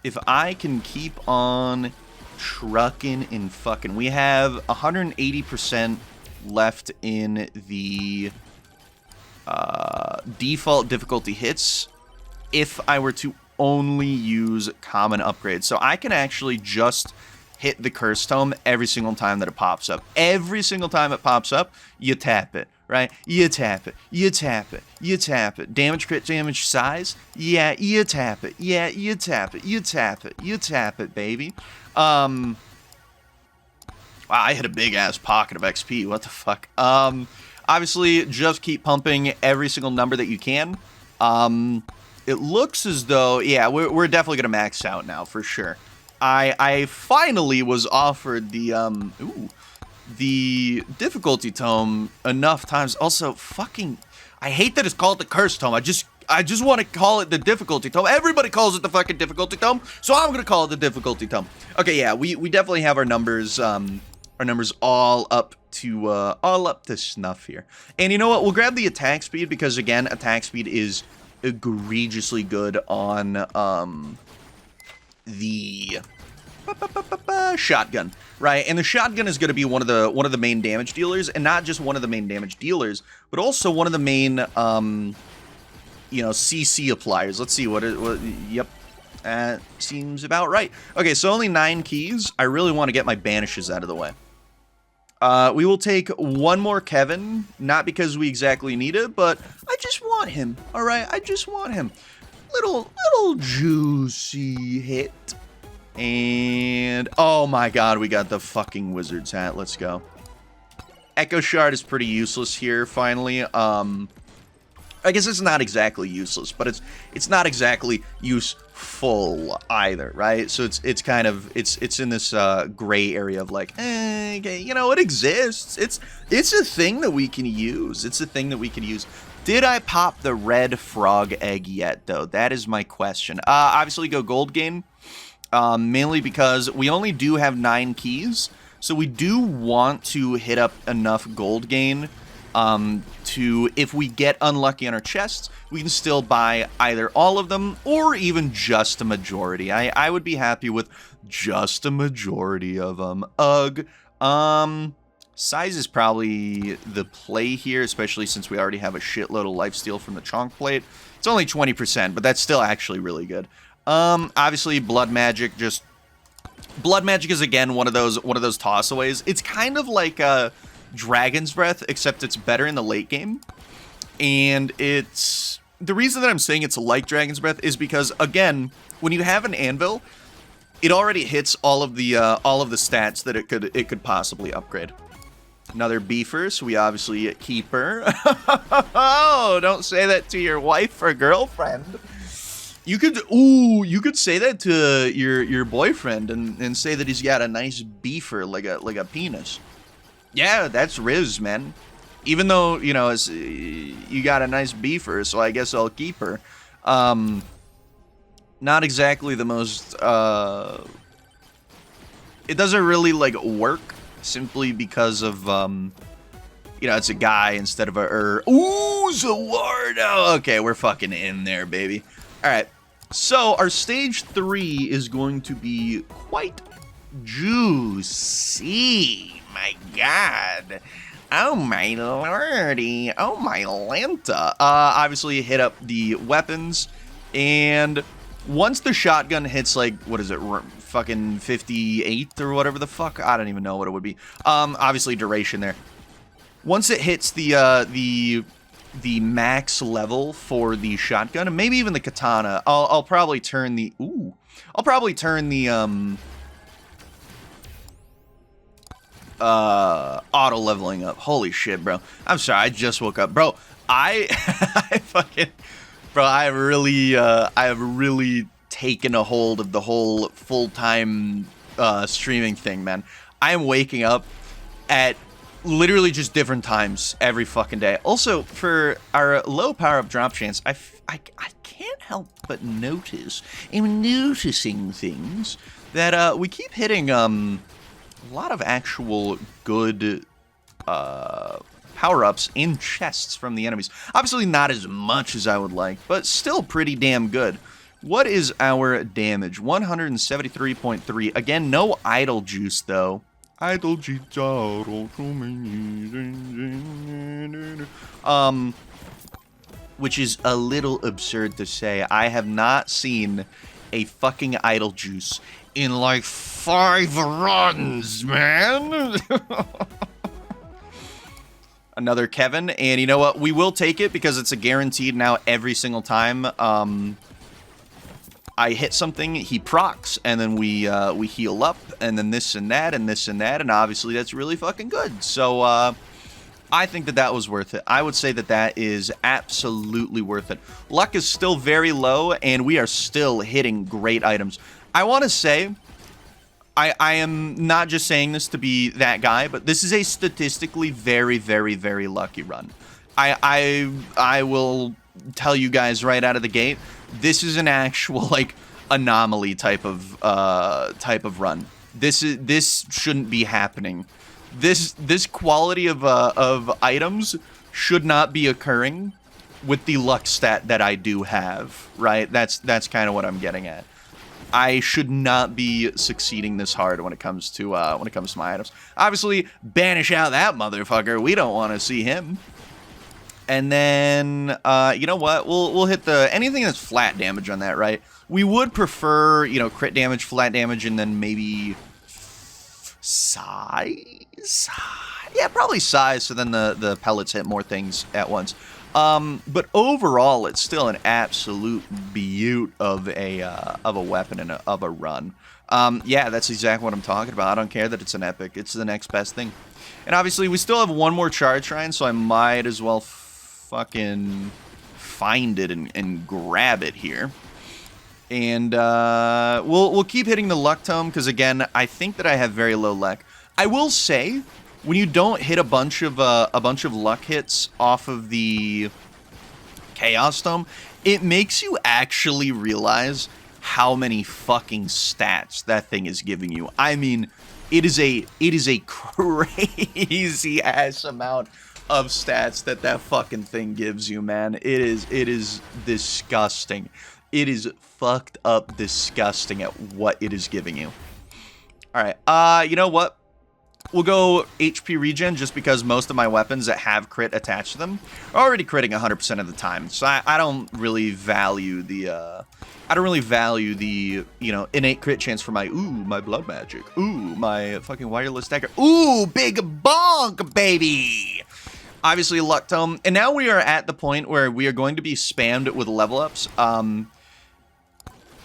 If I can keep on trucking and fucking, we have 180% left in the default difficulty hits if I were to only use common upgrades. So I can actually just hit the curse tome every single time that it pops up. Every single time it pops up, you tap it, right? You tap it, you tap it, you tap it. Damage, crit damage, size? Yeah, you tap it. Yeah, you tap it, you tap it, you tap it, baby. Wow, I hit a big-ass pocket of XP. What the fuck? Obviously, just keep pumping every single number that you can. It looks as though, yeah, we're definitely going to max out now, for sure. I finally was offered the difficulty tome enough times. Also, fucking, I hate that it's called the curse tome. I just want to call it the difficulty tome. Everybody calls it the fucking difficulty tome, so I'm going to call it the difficulty tome. Okay, yeah, we definitely have our numbers all up to snuff here. And you know what? We'll grab the attack speed because, again, attack speed is egregiously good on the shotgun, right? And the shotgun is going to be one of the main damage dealers, and not just one of the main damage dealers, but also one of the main CC appliers. Let's see yep. Seems about right. Okay, so only 9 keys. I really want to get my banishes out of the way. We will take one more Kevin, not because we exactly need it, but I just want him, all right? I just want him. Little juicy hit. And, oh my god, we got the fucking wizard's hat. Let's go. Echo Shard is pretty useless here, finally. I guess it's not exactly useless, but it's not exactly useful either, right? So it's kind of it's in this gray area of like, okay, you know, it exists. It's a thing that we can use. It's a thing that we can use. Did I pop the red frog egg yet, though? That is my question. Obviously, go gold gain, mainly because we only do have 9 keys, so we do want to hit up enough gold gain to, if we get unlucky on our chests, we can still buy either all of them or even just a majority. I would be happy with just a majority of them. Ugh. Size is probably the play here, especially since we already have a shitload of lifesteal from the chonk plate. It's only 20%, but that's still actually really good. Obviously, blood magic is again one of those toss-aways. It's kind of like Dragon's Breath, except it's better in the late game. And it's the reason that I'm saying it's like Dragon's Breath is because, again, when you have an Anvil, it already hits all of the stats that it could possibly upgrade. Another beefer, so we obviously keep her. Oh, don't say that to your wife or girlfriend. You could say that to your boyfriend and say that he's got a nice beefer, like a penis. Yeah, that's Riz, man. Even though, you know, you got a nice beefer, so I guess I'll keep her. Not exactly the most, it doesn't really, like, work, simply because of, you know, it's a guy instead of a Ooh, Zawardo! Okay, we're fucking in there, baby. Alright, So our stage 3 is going to be quite juicy. My God. Oh my lordy. Oh my Lanta. Obviously hit up the weapons, and once the shotgun hits, like, what is it, fucking 58 or whatever the fuck? I don't even know what it would be. Obviously duration there. Once it hits the max level for the shotgun, and maybe even the katana, I'll probably turn the auto leveling up. Holy shit, bro. I'm sorry, I just woke up. Bro, I have really taken a hold of the whole full-time streaming thing, man. I am waking up at literally just different times every fucking day. Also, for our low power-up drop chance, I can't help but notice, I'm noticing things, that we keep hitting a lot of actual good power-ups in chests from the enemies. Obviously not as much as I would like, but still pretty damn good. What is our damage? 173.3. Again, no idle juice, though. Idle juice. Which is a little absurd to say. I have not seen a fucking idle juice in like 5 runs, man. Another Kevin, and you know what? We will take it because it's a guaranteed now every single time I hit something, he procs, and then we heal up, and then this and that, and this and that, and obviously that's really fucking good. So I think that was worth it. I would say that is absolutely worth it. Luck is still very low, and we are still hitting great items. I want to say, I am not just saying this to be that guy, but this is a statistically very, very, very lucky run. I will tell you guys right out of the gate, this is an actual like anomaly type of run. This shouldn't be happening. This quality of items should not be occurring with the luck stat that I do have, right? That's kind of what I'm getting at. I should not be succeeding this hard when it comes to my items. Obviously, banish out that motherfucker. We don't want to see him. And then, you know what? We'll hit anything that's flat damage on that, right? We would prefer, you know, crit damage, flat damage, and then maybe size. Yeah, probably size. So then the pellets hit more things at once. But overall, it's still an absolute beaut of a weapon and of a run. Yeah, that's exactly what I'm talking about. I don't care that it's an epic. It's the next best thing. And obviously, we still have one more charge shrine, so I might as well fucking find it and grab it here. And we'll keep hitting the luck tome, because again, I think that I have very low luck. I will say, when you don't hit a bunch of luck hits off of the Chaos Tome, it makes you actually realize how many fucking stats that thing is giving you. I mean, it is a crazy ass amount of stats that fucking thing gives you, man. It is disgusting. It is fucked up disgusting at what it is giving you. All right, you know what? We'll go HP regen just because most of my weapons that have crit attached to them are already critting 100% of the time. So I don't really value the you know, innate crit chance for my blood magic. Ooh, my fucking wireless dagger. Ooh, big bonk, baby. Obviously luck tome. And now we are at the point where we are going to be spammed with level ups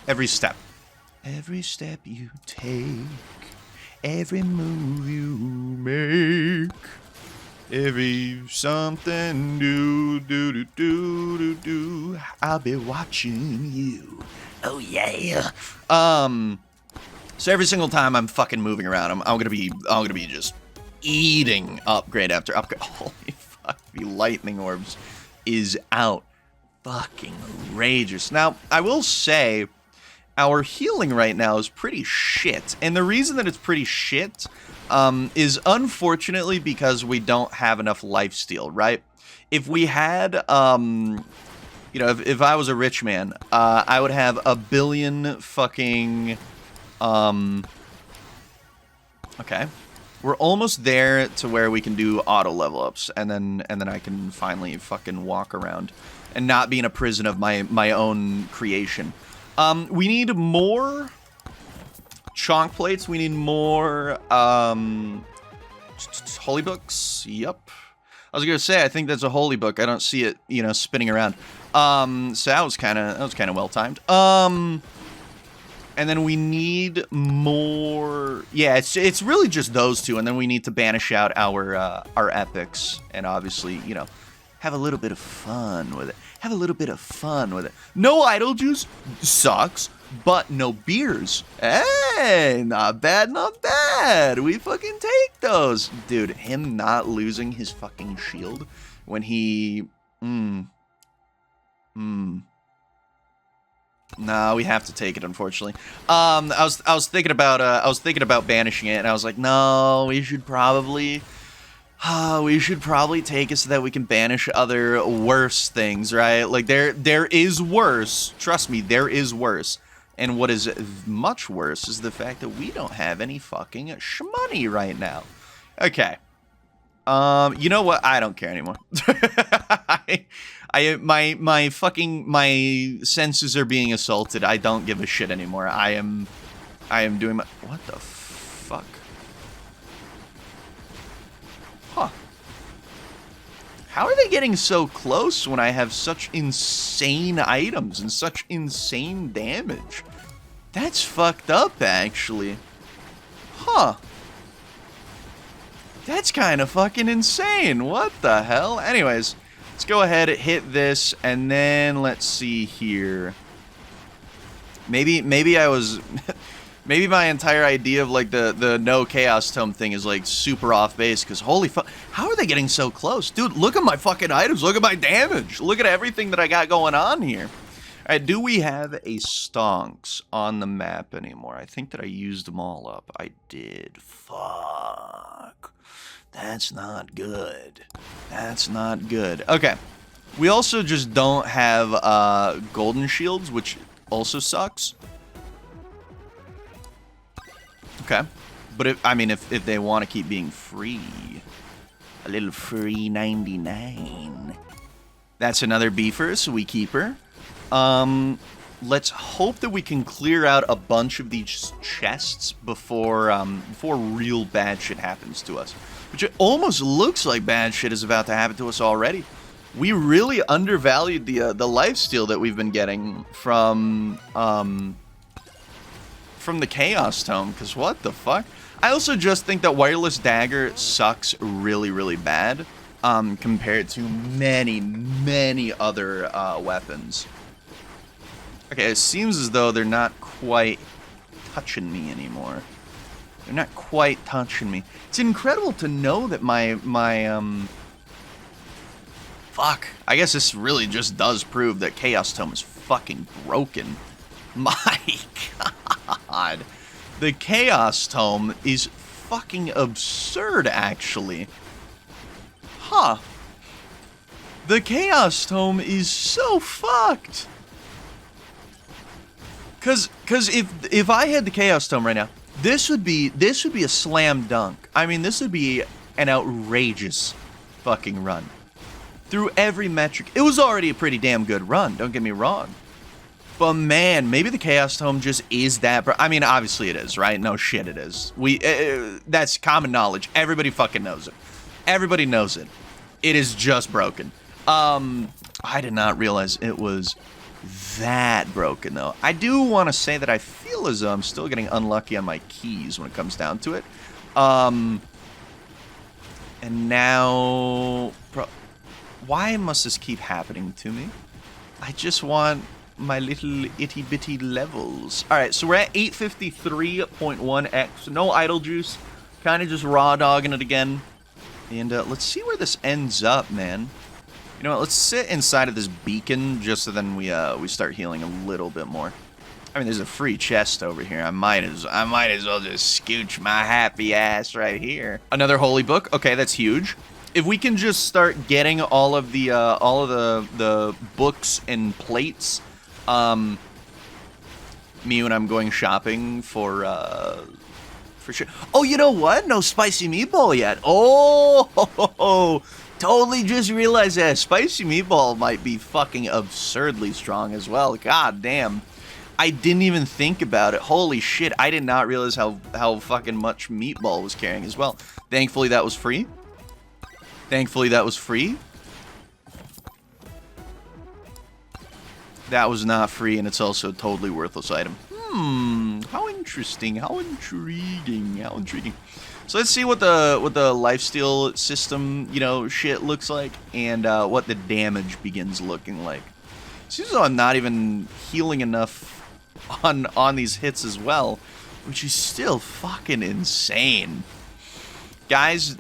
every step. Every step you take. Every move you make, every something do, I'll be watching you. Oh yeah. So every single time I'm fucking moving around, I'm gonna be just eating upgrade after upgrade. Holy fuck, the lightning orbs is out fucking rageous. Now I will say, our healing right now is pretty shit. And the reason that it's pretty shit is unfortunately because we don't have enough lifesteal, right? If we had You know, if I was a rich man, I would have a billion fucking, okay. We're almost there to where we can do auto level ups, and then I can finally fucking walk around and not be in a prison of my own creation. We need more chonk plates. We need more holy books. Yep. I was gonna say I think that's a holy book. I don't see it, you know, spinning around. So that was kind of well timed. And then we need more. Yeah, it's really just those two, and then we need to banish out our epics, and obviously, you know, have a little bit of fun with it. Have a little bit of fun with it. No idle juice sucks, but no beers. Hey, not bad, not bad. We fucking take those, dude. Him not losing his fucking shield when he, No, we have to take it, unfortunately. I was thinking about banishing it, and I was like, no, we should probably take it so that we can banish other worse things, right? Like there is worse. Trust me, there is worse. And what is much worse is the fact that we don't have any fucking shmoney right now. Okay. You know what? I don't care anymore. My senses are being assaulted. I don't give a shit anymore. I am doing my, what the fuck? Huh. How are they getting so close when I have such insane items and such insane damage? That's fucked up, actually. Huh. That's kind of fucking insane. What the hell? Anyways, let's go ahead and hit this, and then let's see here. Maybe I was... Maybe my entire idea of, like, the no Chaos Tome thing is, like, super off base, because holy fuck, how are they getting so close? Dude, look at my fucking items, look at my damage, look at everything that I got going on here. Alright, do we have a stonks on the map anymore? I think that I used them all up. I did. Fuck. That's not good. That's not good. Okay. We also just don't have golden shields, which also sucks. Okay. But if they want to keep being free, a little free 99. That's another beefer, so we keep her. Let's hope that we can clear out a bunch of these chests before real bad shit happens to us. Which it almost looks like bad shit is about to happen to us already. We really undervalued the lifesteal that we've been getting from the Chaos Tome, because what the fuck? I also just think that Wireless Dagger sucks really, really bad compared to many, many other weapons. Okay, it seems as though they're not quite touching me anymore. They're not quite touching me. It's incredible to know that my fuck. I guess this really just does prove that Chaos Tome is fucking broken. My god. The Chaos Tome is fucking absurd, actually. Huh. The Chaos Tome is so fucked. Cause if I had the Chaos Tome right now, this would be a slam dunk. I mean, this would be an outrageous fucking run. Through every metric. It was already a pretty damn good run, don't get me wrong. But man, maybe the Chaos Tome just is that. I mean, obviously it is, right? No shit, it is. That's common knowledge. Everybody fucking knows it. Everybody knows it. It is just broken. I did not realize it was that broken, though. I do want to say that I feel as though I'm still getting unlucky on my keys when it comes down to it. And now... Why must this keep happening to me? I just want my little itty-bitty levels. Alright, so we're at 853.1x. No idle juice. Kind of just raw dogging it again. And let's see where this ends up, man. You know what, let's sit inside of this beacon just so then we start healing a little bit more. I mean, there's a free chest over here. I might as well just scooch my happy ass right here. Another holy book. Okay, that's huge. if we can just start getting all of the books and plates, me when I'm going shopping for sure. Oh, you know what? No spicy meatball yet. Oh, totally just realized that spicy meatball might be fucking absurdly strong as well. God damn. I didn't even think about it. Holy shit, I did not realize how fucking much meatball was carrying as well. Thankfully, that was free. Thankfully, that was free. That was not free, and it's also a totally worthless item. How interesting, how intriguing, how intriguing. So let's see what the lifesteal system, you know, shit looks like, and what the damage begins looking like. Seems as though I'm not even healing enough on these hits as well, which is still fucking insane. Guys,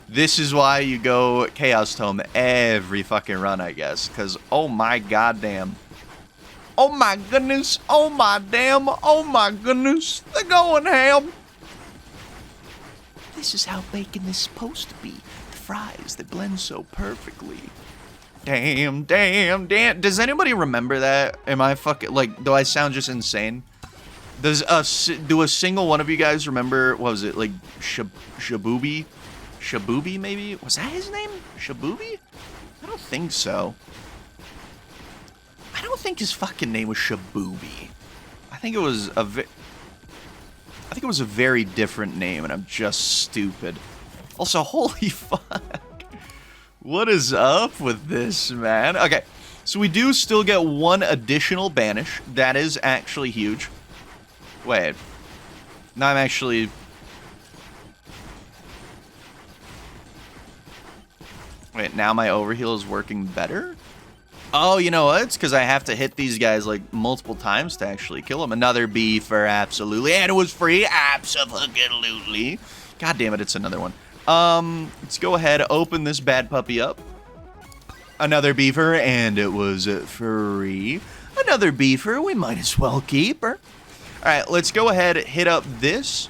this is why you go Chaos Tome every fucking run, I guess, because oh my goddamn. Oh my goodness, oh my damn, oh my goodness, they're going ham. This is how bacon is supposed to be. The fries that blend so perfectly. Damn, damn, damn. Does anybody remember that? Am I fucking, like, do I sound just insane? Do a single one of you guys remember, what was it, like, Shabubi? Shabubi, maybe? Was that his name? Shabubi? I don't think so. I don't think his fucking name was Shabubi. I think it was a very different name, and I'm just stupid. Also, holy fuck. What is up with this, man? Okay, so we do still get one additional banish. That is actually huge. Wait. Now I'm actually... Wait, now my overheal is working better? Oh, you know what? It's because I have to hit these guys, like, multiple times to actually kill them. Another beefer, absolutely. And it was free, absolutely. God damn it, it's another one. Let's go ahead, open this bad puppy up. Another beefer, and it was free. Another beefer, we might as well keep her. Alright, let's go ahead, hit up this.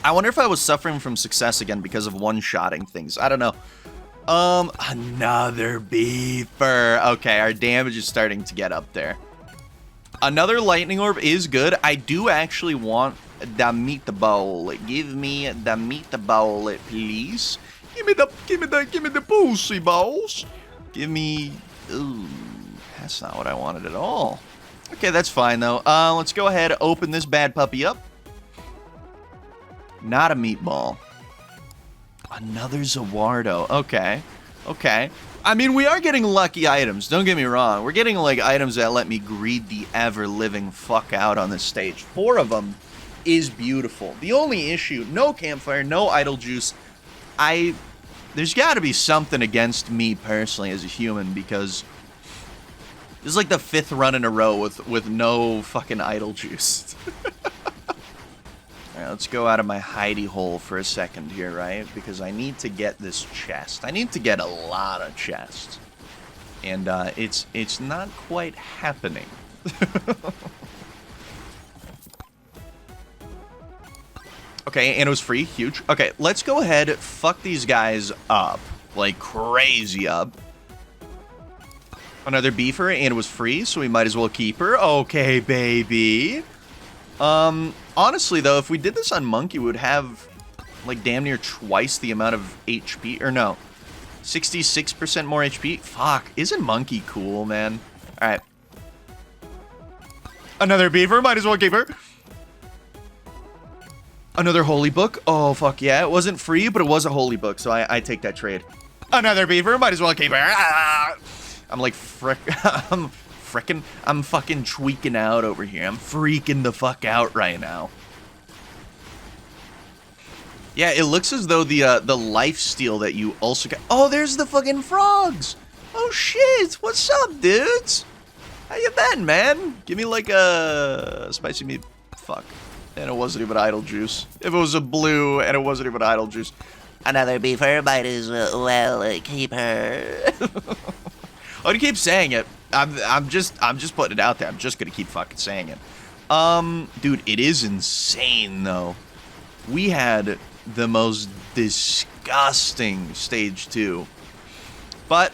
I wonder if I was suffering from success again because of one-shotting things. I don't know. Another beefer. Okay, our damage is starting to get up there. Another lightning orb is good. I do actually want the meatball. Give me the meatball, please. Give me the pussy balls. Give me... Ooh, that's not what I wanted at all. Okay, that's fine, though. Let's go ahead, open this bad puppy up. Not a meatball. Another Zawardo. Okay. Okay. I mean, we are getting lucky items. Don't get me wrong. We're getting, like, items that let me greed the ever-living fuck out on this stage. 4 of them is beautiful. The only issue, no campfire, no idle juice. There's got to be something against me personally as a human, because this is like the 5th run in a row with no fucking idle juice. Alright, let's go out of my hidey hole for a second here, right? Because I need to get this chest. I need to get a lot of chests. And it's not quite happening. Okay, and it was free. Huge. Okay, let's go ahead, fuck these guys up. Like, crazy up. Another beefer, and it was free, so we might as well keep her. Okay, baby. Honestly, though, if we did this on Monkey, we would have, like, damn near twice the amount of HP. Or no, 66% more HP. Fuck, isn't Monkey cool, man? Alright. Another beaver, might as well keep her. Another holy book. Oh, fuck yeah. It wasn't free, but it was a holy book, so I take that trade. Another beaver, might as well keep her. Ah! I'm like, I'm fucking tweaking out over here. I'm freaking the fuck out right now. Yeah, it looks as though the lifesteal that you also got... Oh, there's the fucking frogs! Oh, shit! What's up, dudes? How you been, man? Give me, like, a spicy meat... Fuck. And it wasn't even idle juice. If it was a blue and it wasn't even idle juice. Another beefer, might as well keep her. Oh, you keep saying it. I'm just putting it out there. I'm just gonna keep fucking saying it. Dude, it is insane though. We had the most disgusting stage 2. But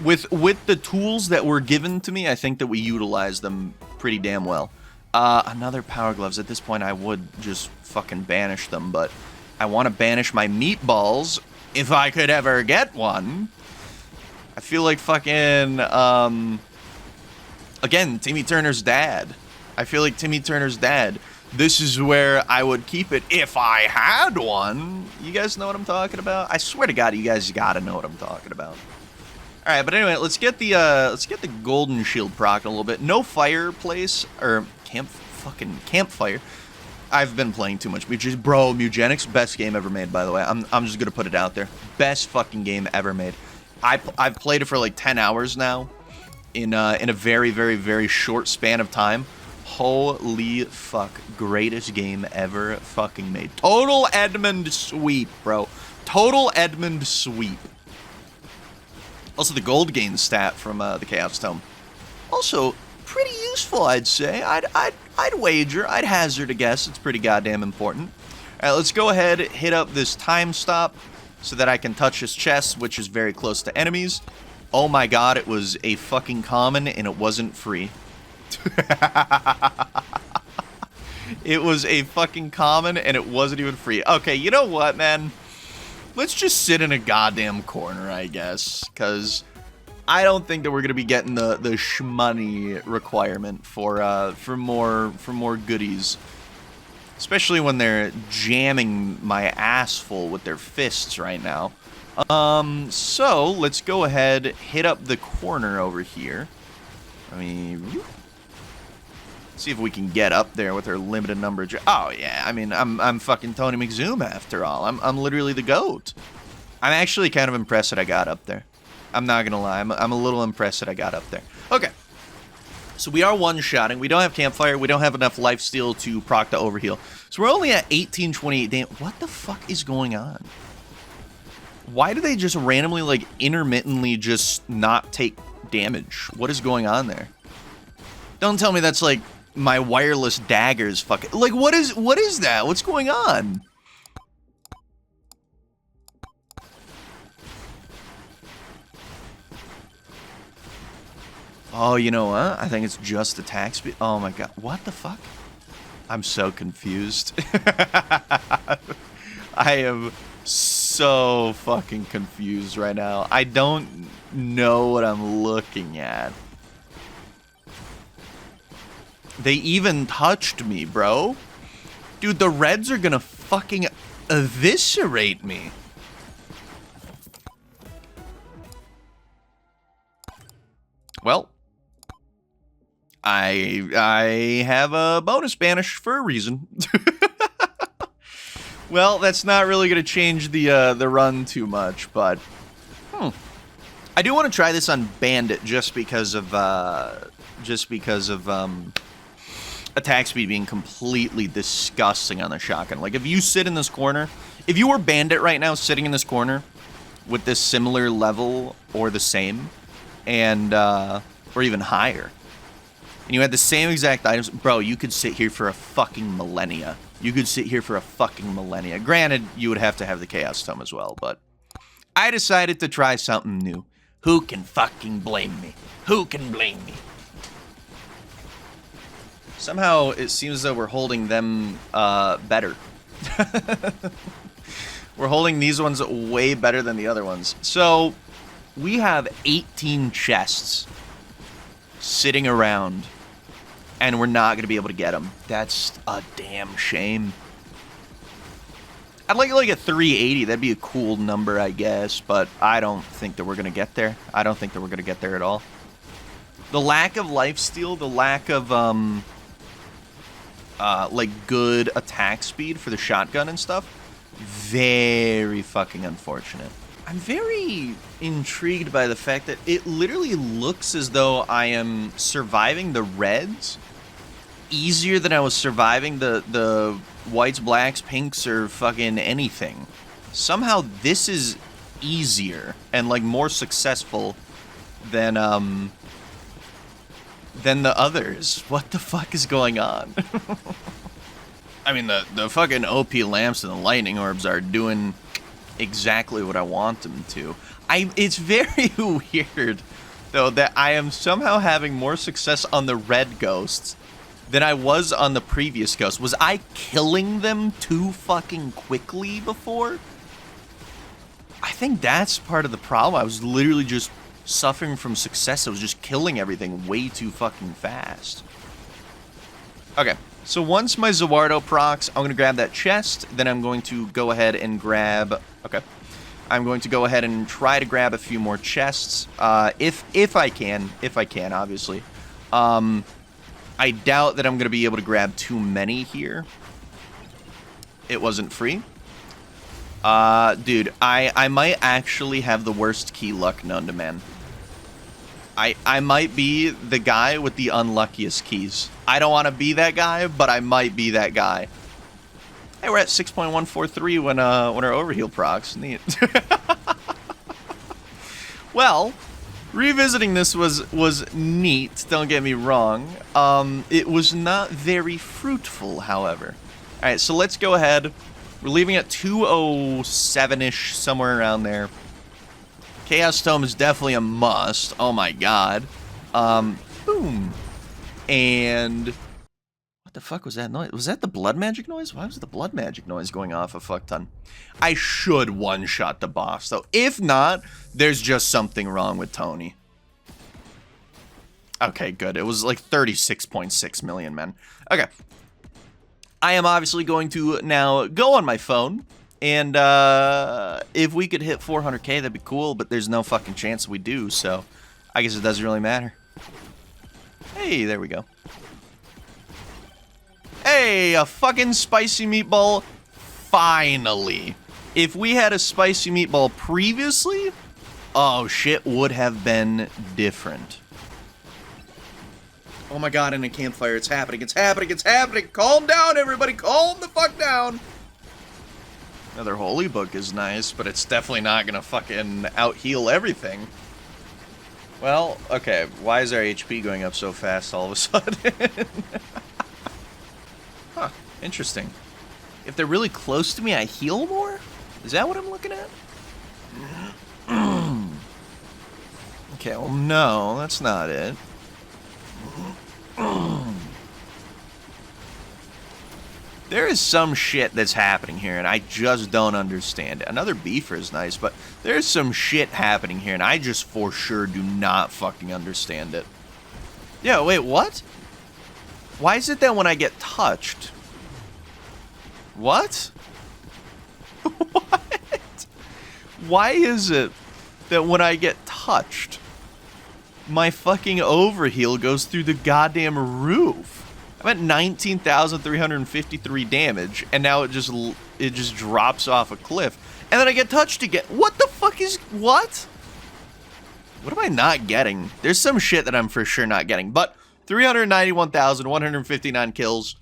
with the tools that were given to me, I think that we utilized them pretty damn well. Another Power Gloves. At this point, I would just fucking banish them, but I want to banish my meatballs if I could ever get one. I feel like fucking, again, Timmy Turner's dad. I feel like Timmy Turner's dad. This is where I would keep it if I had one. You guys know what I'm talking about? I swear to God, you guys gotta know what I'm talking about. All right, but anyway, let's get the golden shield proc a little bit. No fireplace or campfire. I've been playing too much. Bro, Mugenics, best game ever made, by the way. I'm just gonna put it out there. Best fucking game ever made. I've played it for like 10 hours now, in a very, very, very short span of time. Holy fuck, greatest game ever fucking made. Total Edmund sweep, bro. Total Edmund sweep. Also, the gold gain stat from the Chaos Tome. Also, pretty useful, I'd say. I'd wager, I'd hazard a guess. It's pretty goddamn important. All right, let's go ahead, hit up this time stop so that I can touch his chest, which is very close to enemies. Oh my god, it was a fucking common and it wasn't free. It was a fucking common and it wasn't even free. Okay, you know what, man? Let's just sit in a goddamn corner, I guess, because I don't think that we're gonna be getting the shmoney requirement for more goodies, especially when they're jamming my ass full with their fists right now. So let's go ahead, hit up the corner over here. I mean, see if we can get up there with our limited number. Oh yeah, I mean, I'm fucking Tony McZoom after all. I'm literally the GOAT. I'm actually kind of impressed that I got up there. I'm not gonna lie. I'm a little impressed that I got up there. Okay, so we are one-shotting. We don't have campfire. We don't have enough lifesteal to proc the overheal. So we're only at 1828 damage. What the fuck is going on? Why do they just randomly, like, intermittently just not take damage? What is going on there? Don't tell me that's like my wireless daggers fucking, like, what is that? What's going on? Oh, you know what? I think it's just attack speed. Oh my god. What the fuck? I'm so confused. I am so fucking confused right now. I don't know what I'm looking at. They even touched me, bro. Dude, the reds are gonna fucking eviscerate me. Well, I have a bonus banish for a reason. Well, that's not really gonna change the run too much, but I do want to try this on Bandit just because of attack speed being completely disgusting on the shotgun. Like, if you sit in this corner, if you were Bandit right now sitting in this corner with this similar level or the same, and or even higher, and you had the same exact items, bro, you could sit here for a fucking millennia. You could sit here for a fucking millennia. Granted, you would have to have the Chaos Tome as well, but I decided to try something new. Who can fucking blame me? Who can blame me? Somehow, it seems that we're holding them better. We're holding these ones way better than the other ones. So, we have 18 chests sitting around, and we're not going to be able to get them. That's a damn shame. I'd like a 380. That'd be a cool number, I guess, but I don't think that we're going to get there. I don't think that we're going to get there at all. The lack of lifesteal, the lack of, like, good attack speed for the shotgun and stuff, very fucking unfortunate. I'm very intrigued by the fact that it literally looks as though I am surviving the reds easier than I was surviving the whites, blacks, pinks, or fucking anything. Somehow this is easier and, like, more successful than the others. What the fuck is going on? I mean, the fucking OP lamps and the lightning orbs are doing exactly what I want them to. It's very weird, though, that I am somehow having more success on the red ghosts than I was on the previous ghost. Was I killing them too fucking quickly before? I think that's part of the problem. I was literally just suffering from success. I was just killing everything way too fucking fast. Okay, so once my Zawardo procs, I'm going to grab that chest. Then I'm going to go ahead and grab... Okay. I'm going to go ahead and try to grab a few more chests. If I can, obviously. I doubt that I'm going to be able to grab too many here. It wasn't free. Dude, I might actually have the worst key luck known to man. I might be the guy with the unluckiest keys. I don't want to be that guy, but I might be that guy. Hey, we're at 6.143 when our overheal procs. Neat. Well, revisiting this was neat, don't get me wrong. It was not very fruitful, however. Alright, so let's go ahead. We're leaving at 207-ish, somewhere around there. Chaos Tome is definitely a must. Oh my god. Boom. And... what the fuck was that noise? Was that the blood magic noise? Why was the blood magic noise going off a fuck ton? I should one-shot the boss, though. If not, there's just something wrong with Tony. Okay, good. It was like 36.6 million, man. Okay. I am obviously going to now go on my phone. And if we could hit 400k, that'd be cool. But there's no fucking chance we do, so I guess it doesn't really matter. Hey, there we go. Hey, a fucking spicy meatball. Finally. If we had a spicy meatball previously, oh, shit would have been different. Oh my god, in a campfire, it's happening, it's happening, it's happening! Calm down, everybody, calm the fuck down! Another holy book is nice, but it's definitely not gonna fucking out-heal everything. Well, okay, why is our HP going up so fast all of a sudden? Huh, interesting. If they're really close to me, I heal more? Is that what I'm looking at? Okay, well, no, that's not it. There is some shit that's happening here, and I just don't understand it. Another beefer is nice, but there's some shit happening here, and I just for sure do not fucking understand it. Yeah, wait, what? Why is it that when I get touched... What? What? Why is it that when I get touched, my fucking overheal goes through the goddamn roof? I'm at 19,353 damage, and now it just drops off a cliff. And then I get touched again. What the fuck is... What? What am I not getting? There's some shit that I'm for sure not getting. But 391,159 kills.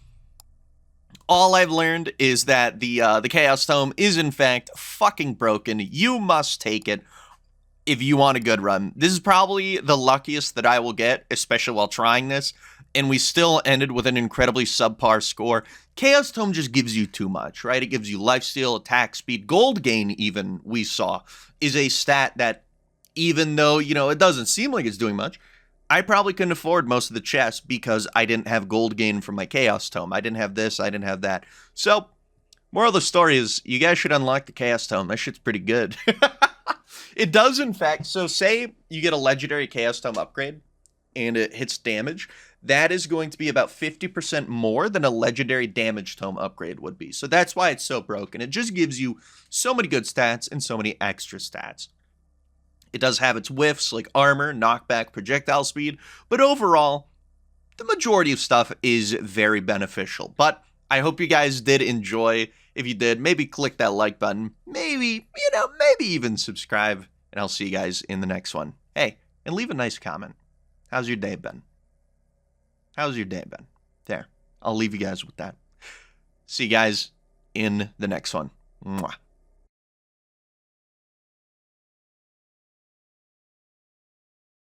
All I've learned is that the Chaos Tome is in fact fucking broken. You must take it if you want a good run. This is probably the luckiest that I will get, especially while trying this. And we still ended with an incredibly subpar score. Chaos Tome just gives you too much, right? It gives you lifesteal, attack speed, gold gain even, we saw, is a stat that even though, you know, it doesn't seem like it's doing much, I probably couldn't afford most of the chests because I didn't have gold gain from my Chaos Tome. I didn't have this, I didn't have that. So, moral of the story is, you guys should unlock the Chaos Tome. That shit's pretty good. It does, in fact, so say you get a legendary Chaos Tome upgrade, and it hits damage, that is going to be about 50% more than a legendary damage tome upgrade would be. So that's why it's so broken. It just gives you so many good stats and so many extra stats. It does have its whiffs like armor, knockback, projectile speed, but overall, the majority of stuff is very beneficial. But I hope you guys did enjoy. If you did, maybe click that like button. Maybe, maybe even subscribe. And I'll see you guys in the next one. Hey, and leave a nice comment. How's your day been? How's your day been? There. I'll leave you guys with that. See you guys in the next one. Mwah.